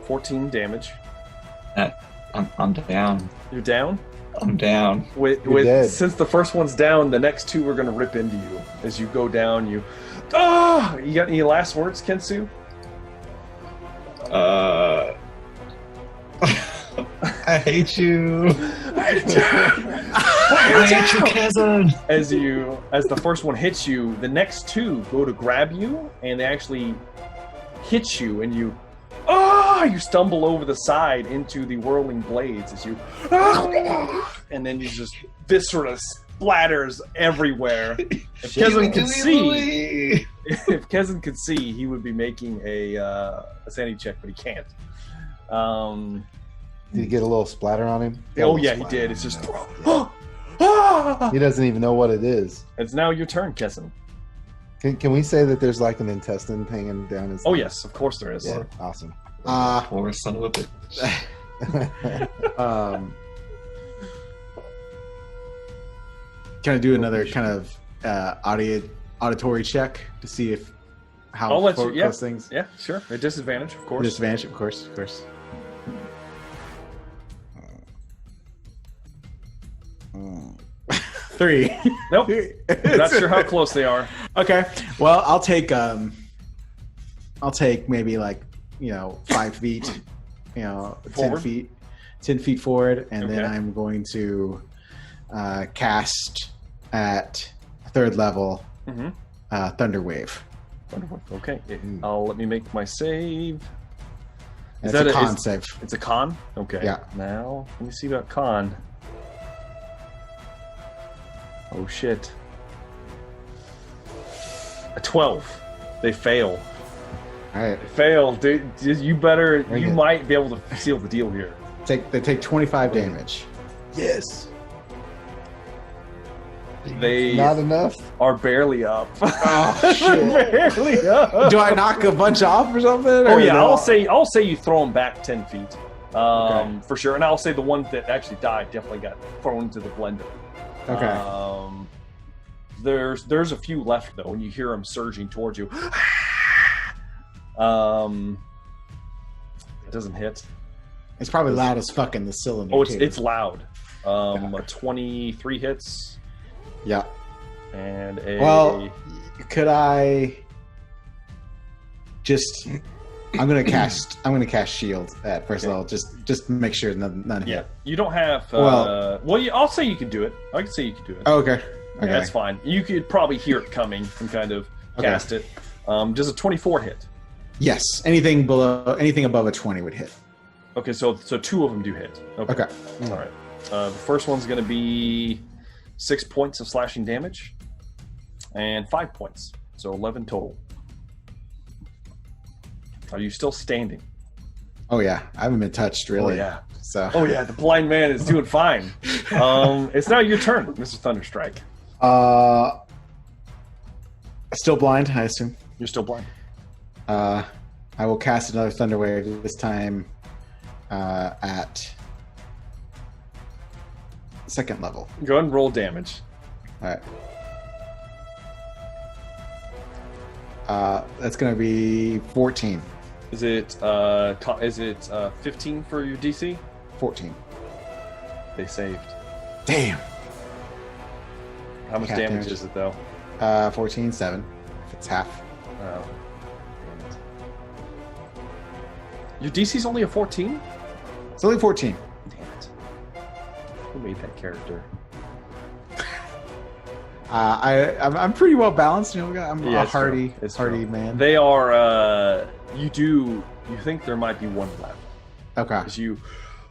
14 damage. I'm down. You're down? I'm down. You're dead. Since the first one's down, the next 2 are going to rip into you. As you go down, you got any last words, Kensu? I hate you. I hate you, cousin. As the first one hits you, the next 2 go to grab you, and they actually hit you, and you You stumble over the side into the whirling blades as you, and then you just viscera splatters everywhere. If Kezan could see, he would be making a sanity check, but he can't. Did he get a little splatter on him? Oh yeah, he did. It's just. He doesn't even know what it is. It's now your turn, Kezan. Can we say that there's like an intestine hanging down his? Oh yes, of course there is. Yeah, awesome. Poor son of a bitch. Can I do another kind of auditory check to see if how I'll let you. close things? Yeah, sure. At disadvantage, of course. Disadvantage, of course, of course. 3. Nope. Not sure how close they are. Okay. Well, I'll take maybe 5 feet, 10 Forward? feet, 10 feet forward, and then Okay. I'm going to cast at 3rd level Thunder Wave. Wonderful. Okay. Let me make my save. It's a con save. It's a con? Okay. Yeah. Now, let me see about con. Oh, shit. A 12. They fail. All right. They fail. Dude, you better... Bring you it. might be able to seal the deal here. They take 25 damage. Yes. They Not enough. are barely up. Oh shit! Barely up. Do I knock a bunch off or something? Oh or yeah, no? I'll say you throw them back 10 feet, Okay. for sure. And I'll say the one that actually died definitely got thrown into the blender. Okay. There's a few left though, and you hear them surging towards you. It doesn't hit. It's probably loud as fuck in the cylinder. Oh, too. it's loud. A 23 hits Yeah. and a. Well, could I just? I'm gonna cast shield at first level, just to make sure none Yeah, hit. you don't have. Well- I'll say you can do it. I can say you can do it. Oh, okay. Yeah, that's fine. You could probably hear it coming and kind of cast it. Does a 24 hit? Yes. Anything above a 20 would hit. Okay, so 2 of them do hit. Okay. All right. The first one's going to be 6 points of slashing damage, and 5 points, so 11 total. Are you still standing? Oh yeah, I haven't been touched really. Oh yeah. So. Oh yeah, the blind man is doing fine. It's now your turn, Mr. Thunderstrike. Still blind, I assume. You're still blind. I will cast another Thunder Wave, this time at 2nd level. Go ahead and roll damage. Alright. That's going to be 14. Is it 15 for your DC? 14. They saved. Damn. How much Half damage damage. is it though? 14, 7. If it's half. Oh. Damn it. Your DC's only a 14? It's only 14. Damn it. Who made that character? I'm pretty well balanced. You know, I'm Yeah, a it's true. hardy It's true. man. They are, you think there might be one left. Okay. As you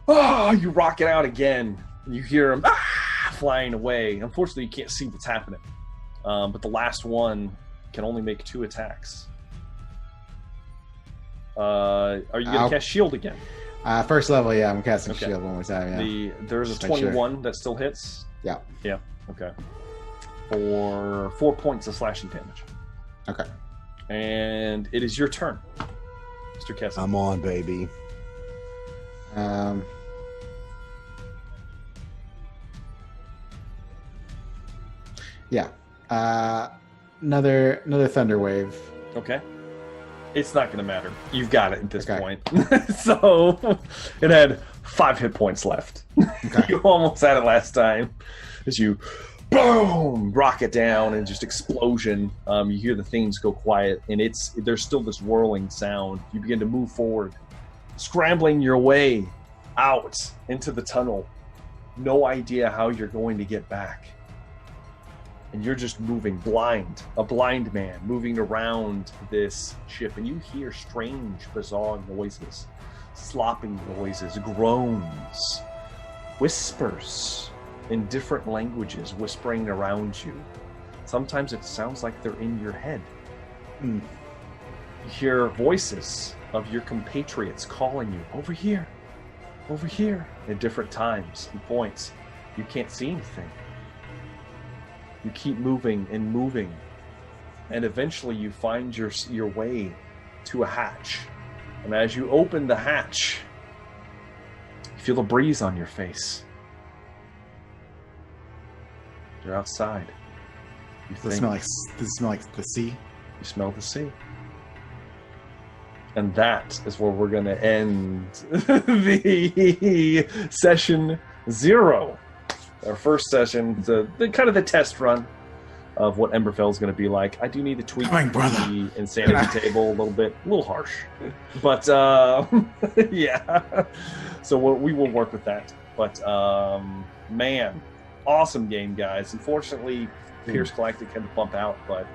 rock it out again. You hear them flying away. Unfortunately, you can't see what's happening. But the last one can only make 2 attacks. Are you going to cast shield again? First level, yeah. I'm casting Okay. shield one more time. Yeah. There's a Just make sure. 21 that still hits. Yeah. Yeah. Okay. For 4 points of slashing damage. Okay. And it is your turn, Mr. Kessler. I'm on, baby. Yeah. Another Thunder Wave. Okay. It's not going to matter. You've got it at this Okay. point. So it had 5 hit points left. Okay. You almost had it last time. As you boom rocket down and just explosion. You hear the things go quiet, and there's still this whirling sound. You begin to move forward, scrambling your way out into the tunnel. No idea how you're going to get back. And you're just moving blind, a blind man moving around this ship, and you hear strange, bizarre noises. slopping noises, groans, whispers in different languages whispering around you. Sometimes it sounds like they're in your head. You hear voices of your compatriots calling you, over here, at different times and points. You can't see anything. You keep moving and moving, and eventually you find your way to a hatch. And as you open the hatch, you feel a breeze on your face. You're outside. Does it smell like the sea? You smell the sea. And that is where we're going to end the session 0. Our first session, the kind of the test run of what Emberfell is going to be like. I do need to tweak the insanity table a little bit. A little harsh. But, yeah. So we will work with that. But, man, awesome game, guys. Unfortunately, Pierce Galactic had to bump out, but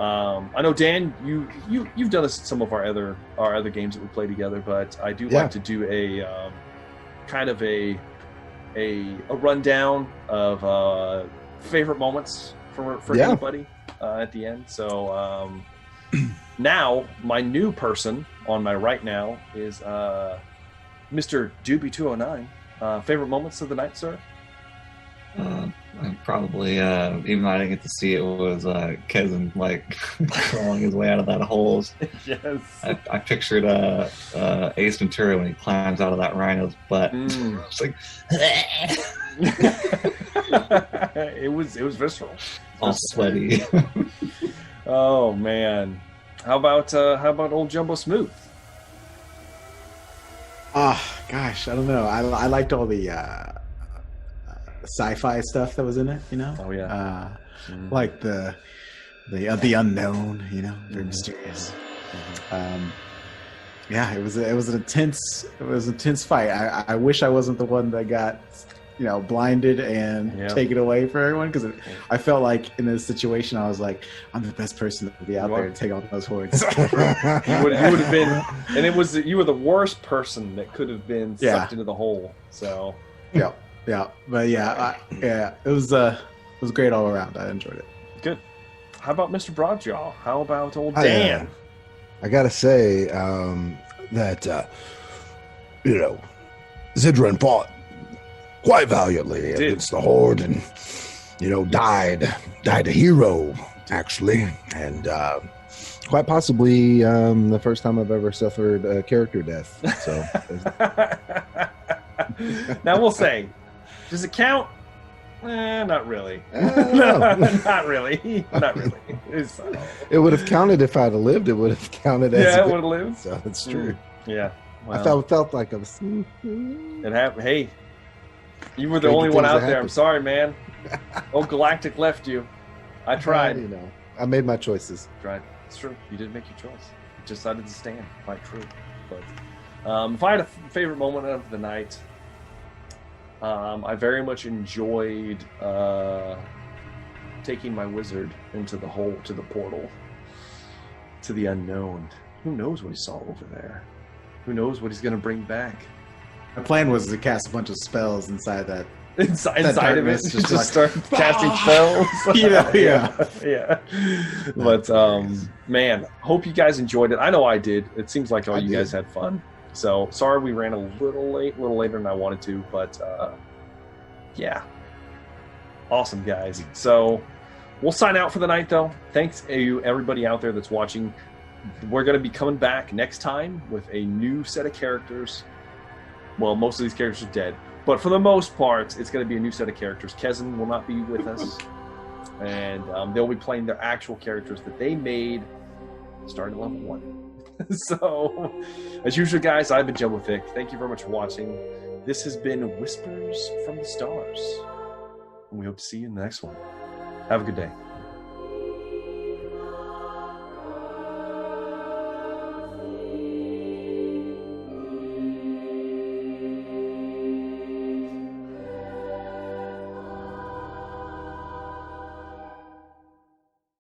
I know, Dan, you've done this at some of our other games that we play together, but I do like to do a kind of a rundown of favorite moments for anybody at the end. So now my new person on my right now is Mr. Doobie209. Favorite moments of the night, sir? Probably, even though I didn't get to see it, was Kezin crawling his way out of that hole. Yes. I pictured Ace Ventura when he climbs out of that rhino's butt. It's like it was visceral, all sweaty. Oh man, how about old Jumbo Smooth? Gosh, I don't know. I liked all the sci-fi stuff that was in it, you know. Oh yeah. Like the unknown, you know, very mysterious. Yeah, it was an intense fight. I wish I wasn't the one that got, you know, blinded and taken away for everyone, because I felt like in this situation I was like, I'm the best person to be out there to take on those hordes. you would have been, and you were the worst person that could have been sucked into the hole. So yeah, but it was great all around. I enjoyed it. Good. How about Mr. Broadjaw? How about old Dan? I gotta say that Zidran fought quite valiantly against the Horde, and died a hero actually, and quite possibly the first time I've ever suffered a character death. So now we'll say, does it count? Not really. Not really. Not really. It would have counted if I'd have lived. It would have counted as it would have lived. So it's true. Yeah. Well, I felt like I was. It happened. Hey, you were the only one out there. I'm sorry, man. Old Galactic left you. I tried. I made my choices. Tried. It's true. You did make your choice. You decided to stand. Quite true. But if I had a favorite moment of the night, I very much enjoyed taking my wizard into the hole, to the portal, to the unknown. Who knows what he saw over there? Who knows what he's going to bring back? My plan was to cast a bunch of spells inside that. Inside of it, just start casting spells. Yeah. But man, hope you guys enjoyed it. I know I did. It seems like you guys had fun. So sorry we ran a little later than I wanted to, but yeah, awesome guys. So we'll sign out for the night though. Thanks to everybody out there that's watching. We're going to be coming back next time with a new set of characters. Well, most of these characters are dead, but for the most part, it's going to be a new set of characters. Kezin will not be with us, and they'll be playing their actual characters that they made starting at level 1. So, as usual, guys, I've been Jumbo Thick. Thank you very much for watching. This has been Whispers from the Stars, and we hope to see you in the next one. Have a good day.